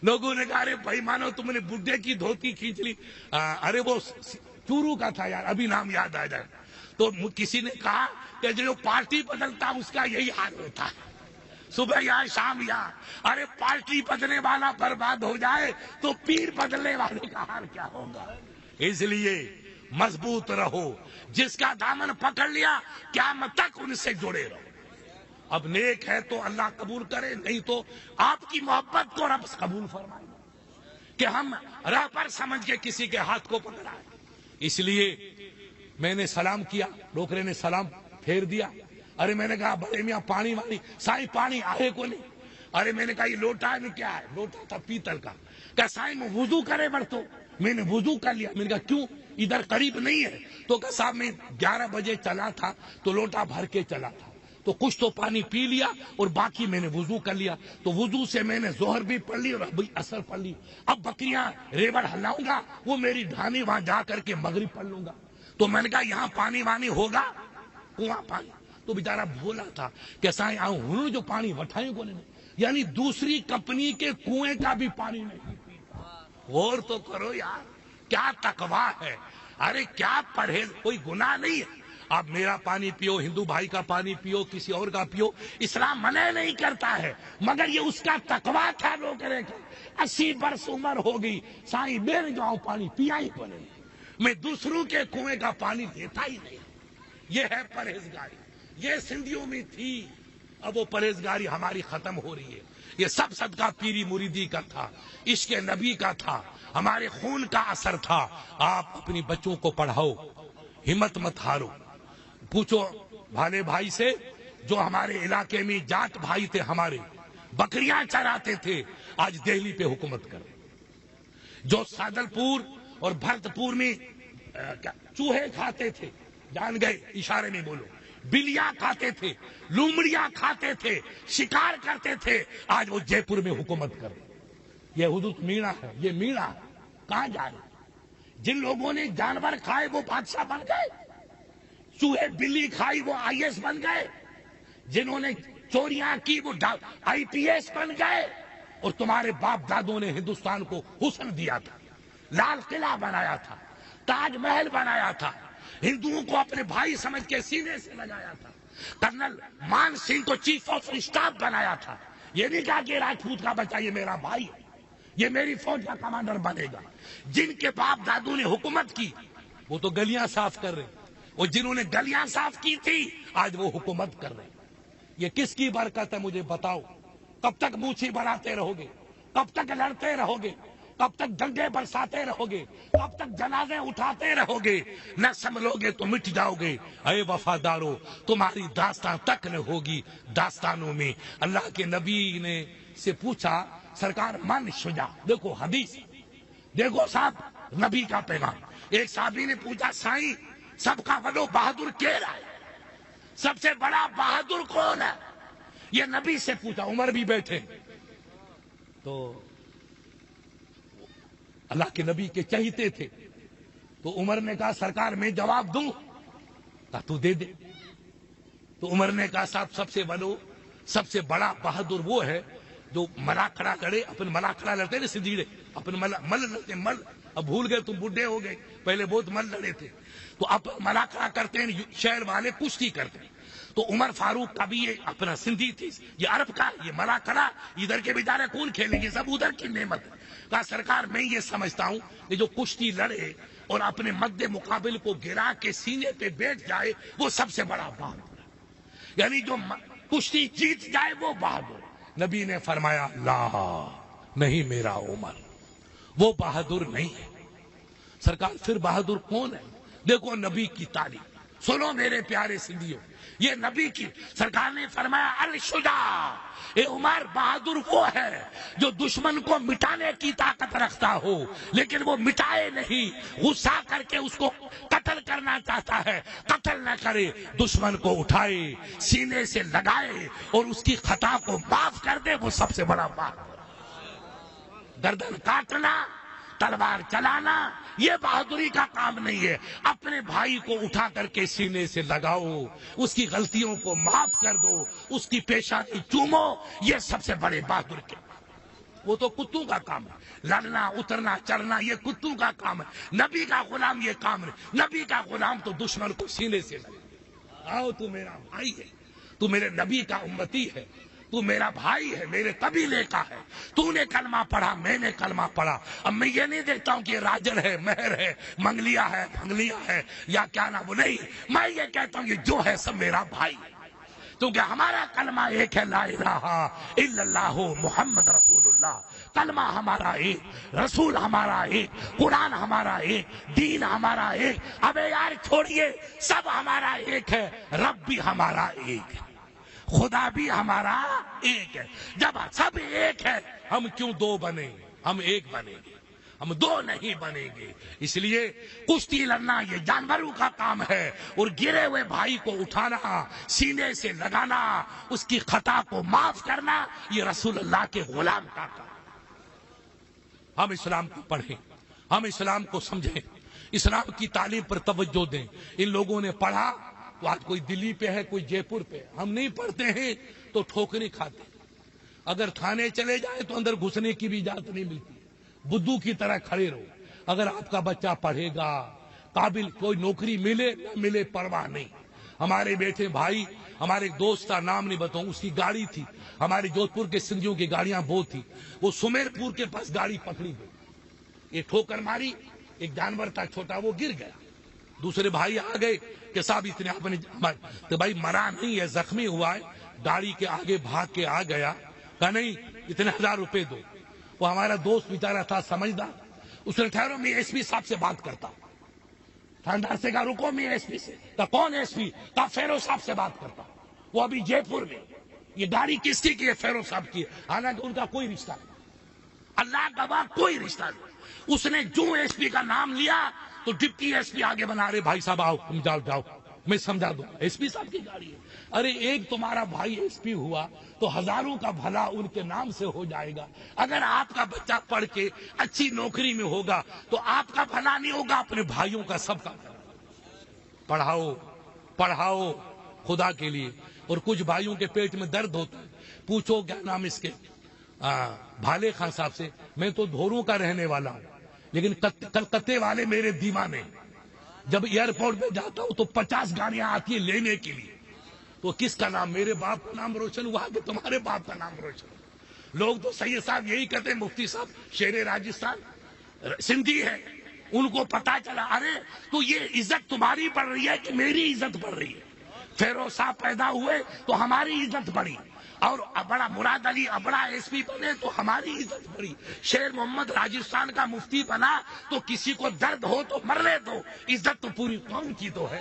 لوگوں نے کہا ارے بھائی مانو تم نے بڈھے کی دھوتی کھینچ لی. ارے وہ چورو کا تھا یار, ابھی نام یاد آ جائے. تو کسی نے کہا کہ جو پارٹی بدلتا اس کا یہی حال ہوتا ہے, صبح یا شام یا. ارے پارٹی بدلنے والا برباد ہو جائے تو پیر بدلنے والے کا حال کیا ہوگا. اس لیے مضبوط رہو, جس کا دامن پکڑ لیا قیامت تک ان سے جڑے رہو. اب نیک ہے تو اللہ قبول کرے, نہیں تو آپ کی محبت کو رب قبول فرمائے کہ ہم راہ پر سمجھ کے کسی کے ہاتھ کو پکڑائے. اس لیے میں نے سلام کیا, ڈوکرے نے سلام پھیر دیا. ارے میں نے کہا بڑے میاں پانی وانی, سائیں پانی آئے کو نہیں. ارے میں نے کہا یہ لوٹا ہے کیا ہے؟ لوٹا تھا پیتل کا. کہ سائیں میں وضو کرے بڑھتو. میں نے وضو کر لیا. میں نے کہا کیوں, ادھر قریب نہیں ہے؟ تو کہ صاحب میں 11 بجے چلا تھا تو لوٹا بھر کے چلا تھا, تو کچھ تو پانی پی لیا اور باقی میں نے وضو کر لیا. تو وضو سے میں نے ظہر بھی پڑھ لی اور ابھی عصر پڑھ لی. اب بکریاں ریوڑ ہلاؤں گا, وہ میری ڈھانی وہاں جا کر کے مغرب پڑھ لوں گا. تو میں نے کہا یہاں پانی وانی ہوگا, کنواں پانی. تو بیچارہ بھولا تھا کہ سائیں آؤں ہوں جو پانی وٹھائیں کو نہیں, یعنی دوسری کمپنی کے کنویں کا بھی پانی نہیں پیتا. غور تو کرو یار, کیا تقویٰ ہے. ارے کیا پرہیز, کوئی گناہ نہیں ہے. آپ میرا پانی پیو, ہندو بھائی کا پانی پیو, کسی اور کا پیو, اسلام منع نہیں کرتا ہے, مگر یہ اس کا تقویٰ تھا. لوگ کرے 80 برس عمر ہو گئی, سائیں میں جاؤں پانی پیا ہی کو نہیں, میں دوسروں کے کنویں کا پانی دیتا ہی نہیں. یہ ہے پرہیزگاری. یہ سندھیوں میں تھی, اب وہ پرہیزگاری ہماری ختم ہو رہی ہے. یہ سب صدقہ پیری مریدی کا تھا, عشق نبی کا تھا, ہمارے خون کا اثر تھا. آپ اپنی بچوں کو پڑھاؤ, ہمت مت ہارو. پوچھو بھالے بھائی سے جو ہمارے علاقے میں جات بھائی تھے, ہمارے بکریاں چراتے تھے, آج دہلی پہ حکومت کر. جو سادل پور اور بھرتپور میں چوہے کھاتے تھے, جان گئے اشارے میں بولو, بلیاں کھاتے تھے, لومڑیاں کھاتے تھے, شکار کرتے تھے, آج وہ جے پور میں حکومت کر. یہ حدود مینا ہے, یہ مینا کہاں جا رہے. جن لوگوں نے جانور کھائے وہ بادشاہ بن گئے, چوہے بلی کھائی وہ IAS بن گئے, جنہوں نے چوریاں کی وہ IPS بن گئے. اور تمہارے باپ دادوں نے ہندوستان کو حسن دیا تھا, لال قلعہ بنایا تھا, تاج محل بنایا تھا, ہندوؤں کو اپنے بھائی سمجھ کے سینے سے لگایا تھا, کرنل مان سنگھ کو چیف آف اسٹاف بنایا تھا. یہ نہیں کہا کہ راجپوت کا بچہ یہ میرا بھائی ہے, یہ میری فوج کا کمانڈر بنے گا. جن کے باپ دادوں نے حکومت کی وہ تو گلیاں صاف کر رہے, اور جنہوں نے گلیاں صاف کی تھی آج وہ حکومت کر رہے. یہ کس کی برکت ہے مجھے بتاؤ. کب تک مونچھی بڑھاتے رہو گے, کب تک لڑتے رہو گے, کب تک جنگیں برساتے رہو گے, کب تک جنازے اٹھاتے رہو گے. نہ سنبھلو گے تو مٹ جاؤ گے. اے وفادارو, تمہاری داستان تک نہ ہوگی داستانوں میں. اللہ کے نبی نے سے پوچھا سرکار من شجاع, دیکھو حدیث, دیکھو صاحب نبی کا پیغام. ایک صحابی نے پوچھا سائیں سب کا بڑو بہادر کیڑا ہے, سب سے بڑا بہادر کون ہے, یہ نبی سے پوچھا. عمر بھی بیٹھے تو اللہ کے نبی کے چہیتے تھے, تو عمر نے کہا سرکار میں جواب دوں, کہا تو دے دے. تو عمر نے کہا صاحب سب سے بڑا بہادر وہ ہے جو ملا کھڑا کرے. اپن ملا کھڑا لڑتے نا سدھیڑے, اپن مل لڑتے, مل اب بھول گئے تم بڈھے ہو گئے, پہلے بہت مل لڑے تھے. تو اب ملا کھڑا کرتے ہیں, شہر والے کشتی کرتے ہیں. تو عمر فاروق کا بھی یہ اپنا سندھی تھی، یہ عرب کا، یہ مرا کرا، ادھر کے بیچارے کون کھیلیں گے، سب ادھر کی نعمت ہے۔ کہا سرکار میں یہ سمجھتا ہوں کہ جو کشتی لڑے اور اپنے مد مقابل کو گرا کے سینے پہ بیٹھ جائے وہ سب سے بڑا بہادر ہے، یعنی جو کشتی جیت جائے وہ بہادر۔ نبی نے فرمایا لا نہیں میرا عمر، وہ بہادر نہیں ہے۔ سرکار پھر بہادر کون ہے؟ دیکھو نبی کی تعلیم سنو میرے پیارے سندھیوں، یہ نبی کی سرکار نے فرمایا الشجاع، اے عمر بہادر وہ ہے جو دشمن کو مٹانے کی طاقت رکھتا ہو لیکن وہ مٹائے نہیں، غصہ کر کے اس کو قتل کرنا چاہتا ہے قتل نہ کرے، دشمن کو اٹھائے سینے سے لگائے اور اس کی خطا کو معاف کر دے، وہ سب سے بڑا بہادر۔ گردن کاٹنا، تلوار چلانا یہ بہادری کا کام نہیں ہے، اپنے بھائی کو اٹھا کر کے سینے سے لگاؤ، اس کی غلطیوں کو معاف کر دو، اس کی پیشانی چومو، یہ سب سے بڑے بہادر کے۔ وہ تو کتوں کا کام ہے، لڑنا اترنا چڑھنا یہ کتوں کا کام ہے، نبی کا غلام یہ کام نہیں۔ نبی کا غلام تو دشمن کو سینے سے لگا، آؤ تو میرا بھائی ہے، تو میرے نبی کا امتی ہے، تو میرا بھائی ہے، میرے قبیلے کا ہے، تو نے کلمہ پڑھا میں نے کلمہ پڑھا۔ اب میں یہ نہیں دیکھتا ہوں کہ راجر ہے، مہر ہے، منگلیا ہے، بھنگلیا ہے یا کیا نام، وہ نہیں، میں یہ کہتا ہوں کہ جو ہے سب میرا بھائی ہے، کیونکہ ہمارا کلمہ ایک ہے، لا الہ الا اللہ محمد رسول اللہ۔ کلمہ ہمارا ایک، رسول ہمارا ایک، قرآن ہمارا ایک، دین ہمارا ایک۔ ابے یار چھوڑیے، سب ہمارا ایک ہے، رب بھی ہمارا ایک ہے، خدا بھی ہمارا ایک ہے۔ جب سب ایک ہے ہم کیوں دو بنے، ہم ایک بنیں گے، ہم دو نہیں بنیں گے۔ اس لیے کشتی لڑنا یہ جانوروں کا کام ہے، اور گرے ہوئے بھائی کو اٹھانا، سینے سے لگانا، اس کی خطا کو معاف کرنا یہ رسول اللہ کے غلام کا کام۔ ہم اسلام کو پڑھیں، ہم اسلام کو سمجھیں، اسلام کی تعلیم پر توجہ دیں۔ ان لوگوں نے پڑھا تو آج کوئی دلی پہ ہے، کوئی جے پور پہ ہے، ہم نہیں پڑھتے ہیں تو ٹھوکریں کھاتے ہیں۔ اگر تھانے چلے جائے تو اندر گھسنے کی بھی اجازت نہیں ملتی، بدھو کی طرح کھڑے رہو۔ اگر آپ کا بچہ پڑھے گا، قابل، کوئی نوکری ملے نہ ملے پرواہ نہیں۔ ہمارے بیٹے بھائی، ہمارے ایک دوست کا نام نہیں بتاؤں، اس کی گاڑی تھی، ہمارے جودھ پور کے سندھیوں کی گاڑیاں بہت تھی، وہ سمیر پور کے پاس گاڑی پکڑی گئی، ایک ٹھوکر ماری، ایک جانور تھا چھوٹا وہ گر گیا۔ دوسرے بھائی آ گئے کہ صاحب اتنے اپنے، تو بھائی مرا نہیں ہے، زخمی ہوا ہے، گاڑی کے آگے بھاگ کے آ گیا، کہا نہیں اتنے 1000 روپے دو۔ وہ ہمارا دوست بیچارہ تھا سمجھدار، اس نے ٹھہرو میں ایس پی صاحب سے بات کرتا ہوں۔ تھاندار سے کہا رکو میں ایس پی سے، کہا کون ایس پی؟ کہا فیروز صاحب سے بات کرتا ہوں، وہ ابھی جے پور میں۔ یہ گاڑی کس کی ہے؟ فیروز صاحب کی ہے، حالانکہ ان کا کوئی رشتہ نہیں، اللہ گواہ کوئی رشتہ نہیں۔ اس نے جو ایس پی کا نام لیا تو ڈپٹی ایس پی آگے بنا رہے، بھائی صاحب آؤ تم جاؤ جاؤ میں سمجھا دوں، ایس پی صاحب کی گاڑی ہے۔ ارے ایک تمہارا بھائی ایس پی ہوا تو ہزاروں کا بھلا ان کے نام سے ہو جائے گا۔ اگر آپ کا بچہ پڑھ کے اچھی نوکری میں ہوگا تو آپ کا بھلا نہیں ہوگا، اپنے بھائیوں کا سب کا۔ پڑھاؤ پڑھاؤ خدا کے لیے۔ اور کچھ بھائیوں کے پیٹ میں درد ہوتا ہے، پوچھو کیا نام اس کے، بھالے خان صاحب سے، میں تو دھوروں کا رہنے والا ہوں لیکن کلکتے والے میرے دیوانے، جب ایئرپورٹ پہ جاتا ہوں تو 50 گاڑیاں آتی ہیں لینے کے لیے، تو کس کا نام، میرے باپ کا نام روشن ہوا کہ تمہارے باپ کا نام روشن ہوا؟ لوگ تو سید صاحب یہی کہتے ہیں، مفتی صاحب شیر راجستھان سندھی ہے، ان کو پتا چلا ارے تو یہ عزت تمہاری بڑھ رہی ہے کہ میری عزت بڑھ رہی ہے؟ فیروز صاحب پیدا ہوئے تو ہماری عزت بڑھی، اور بڑا مراد علی بڑا ایس پی بنے تو ہماری عزت بڑھی، شیر محمد راجستھان کا مفتی بنا تو کسی کو درد ہو تو مرنے دو، عزت تو پوری قوم کی تو ہے،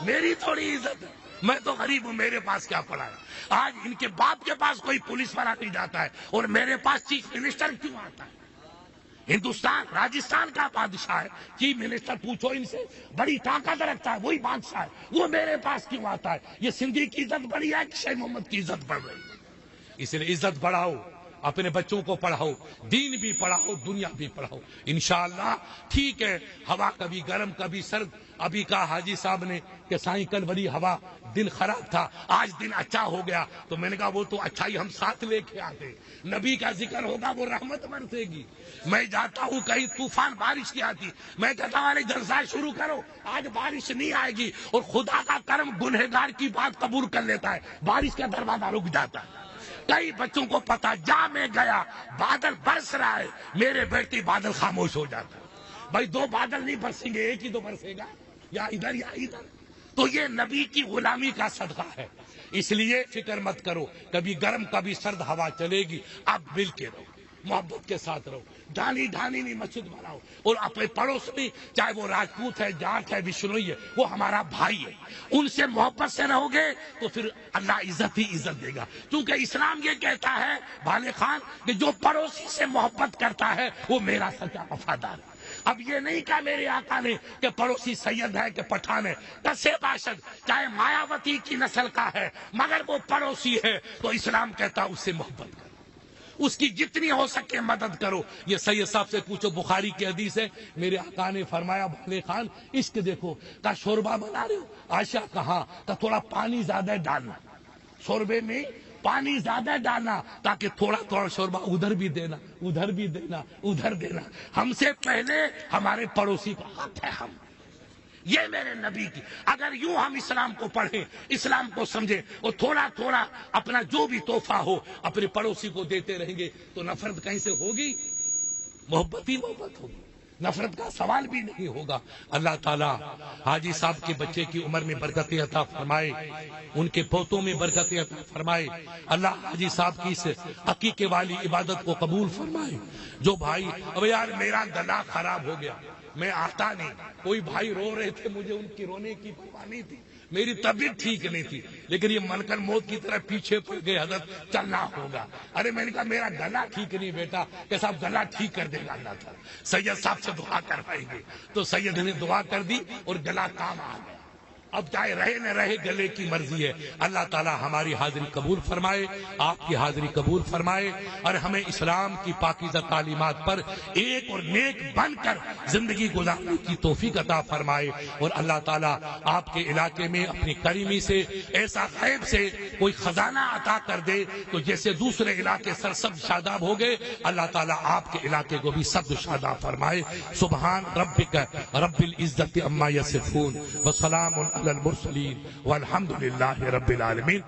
میری تھوڑی عزت ہے، میں تو غریب ہوں، میرے پاس کیا پڑا ہے؟ آج ان کے باپ کے پاس کوئی پولیس والا نہیں جاتا ہے اور میرے پاس چیف منسٹر کیوں آتا ہے؟ ہندوستان راجستھان کا بادشاہ ہے، چیف منسٹر پوچھو ان سے، بڑی طاقت رکھتا ہے، وہی بادشاہ ہے، وہ میرے پاس کیوں آتا ہے؟ یہ سندھی کی عزت بڑھی ہے کہ شیر محمد کی عزت بڑھ رہی ہے؟ اس لیے عزت بڑھاؤ، اپنے بچوں کو پڑھاؤ، دین بھی پڑھاؤ، دنیا بھی پڑھاؤ انشاءاللہ۔ ٹھیک ہے، ہوا کبھی گرم کبھی سرد، ابھی کہا حاجی صاحب نے کہ سائیں کل بڑی ہوا، دن خراب تھا، آج دن اچھا ہو گیا، تو میں نے کہا وہ تو اچھائی ہم ساتھ لے کے آتے، نبی کا ذکر ہوگا وہ رحمت برسے گی۔ میں جاتا ہوں کہیں طوفان بارش کی آتی، میں کہتا ہوں ارے جلسہ شروع کرو، آج بارش نہیں آئے گی، اور خدا کا کرم گنہگار کی بات قبول کر لیتا ہے، بارش کا دروازہ رک جاتا ہے۔ کئی بچوں کو پتا، جا میں گیا بادل برس رہا ہے، میرے بیٹی بادل خاموش ہو جاتا ہے۔ بھائی دو بادل نہیں برسیں گے، ایک ہی تو برسے گا، یا ادھر یا ادھر۔ تو یہ نبی کی غلامی کا صدقہ ہے، اس لیے فکر مت کرو، کبھی گرم کبھی سرد ہوا چلے گی، اب مل کے رہو، محبت کے ساتھ رہو، ڈھانی ڈھانی نہیں مسجد بناؤ، اور اپنے پڑوس میں چاہے وہ راجپوت ہے، جاٹ ہے، بشنوئی ہے، وہ ہمارا بھائی ہے، ان سے محبت سے رہو گے تو پھر اللہ عزت ہی عزت دے گا، کیونکہ اسلام یہ کہتا ہے بھالے خان کہ جو پڑوسی سے محبت کرتا ہے وہ میرا سچا وفادار ہے۔ اب یہ نہیں کہا میرے آقا نے کہ پڑوسی سید ہے کہ پٹھان ہے، کسے باشد، چاہے مایاوتی کی نسل کا ہے مگر وہ پڑوسی ہے، تو اسلام کہتا اس سے محبت کرو، اس کی جتنی ہو سکے مدد کرو۔ یہ سید صاحب سے پوچھو، بخاری کی حدیث ہے، میرے آقا نے فرمایا بھالے خان عشق دیکھو، کا شوربہ بنا رہے ہو، عائشہ کہا کہ تھوڑا پانی زیادہ ڈالنا، شوربے میں پانی زیادہ ڈالنا تاکہ تھوڑا تھوڑا شوربہ ادھر بھی دینا، ادھر بھی دینا، ادھر دینا، ہم سے پہلے ہمارے پڑوسی کا حق ہے۔ ہم یہ میرے نبی کی، اگر یوں ہم اسلام کو پڑھیں، اسلام کو سمجھیں، اور تھوڑا تھوڑا اپنا جو بھی تحفہ ہو اپنے پڑوسی کو دیتے رہیں گے تو نفرت کہیں سے ہوگی؟ محبت ہی محبت ہوگی، نفرت کا سوال بھی نہیں ہوگا۔ اللہ تعالیٰ حاجی صاحب کے بچے کی عمر میں برکت عطا فرمائے، ان کے پوتوں میں برکت عطا فرمائے، اللہ حاجی صاحب کی اس عقیقے والی عبادت کو قبول فرمائے۔ جو بھائی اب یار میرا گلا خراب ہو گیا، میں آتا نہیں، کوئی بھائی رو رہے تھے، مجھے ان کی رونے کی پرواہ نہیں تھی، میری طبیعت ٹھیک نہیں تھی، لیکن یہ ملکن موت کی طرح پیچھے پڑ گئے، حضرت چلنا ہوگا۔ ارے میں نے کہا میرا گلا ٹھیک نہیں بیٹا، کہ صاحب گلا ٹھیک کر دے گا اللہ تعالیٰ، سید صاحب سے دعا کروائیں گے، تو سید نے دعا کر دی اور گلا کام آ گیا۔ اب چاہے رہے نہ رہے گلے کی مرضی ہے، اللہ تعالیٰ ہماری حاضری قبول فرمائے، آپ کی حاضری قبول فرمائے، اور ہمیں اسلام کی پاکیزہ تعلیمات پر ایک اور نیک بن کر زندگی گزارنے کی توفیق عطا فرمائے، اور اللہ تعالیٰ آپ کے علاقے میں اپنی کریمی سے ایسا غیب سے کوئی خزانہ عطا کر دے تو جیسے دوسرے علاقے سرسبز شاداب ہو گئے، اللہ تعالیٰ آپ کے علاقے کو بھی سبز شاداب فرمائے۔ سبحان ربک رب العزت عما یصفون وسلام علی المرسلین والحمد للہ رب العالمین۔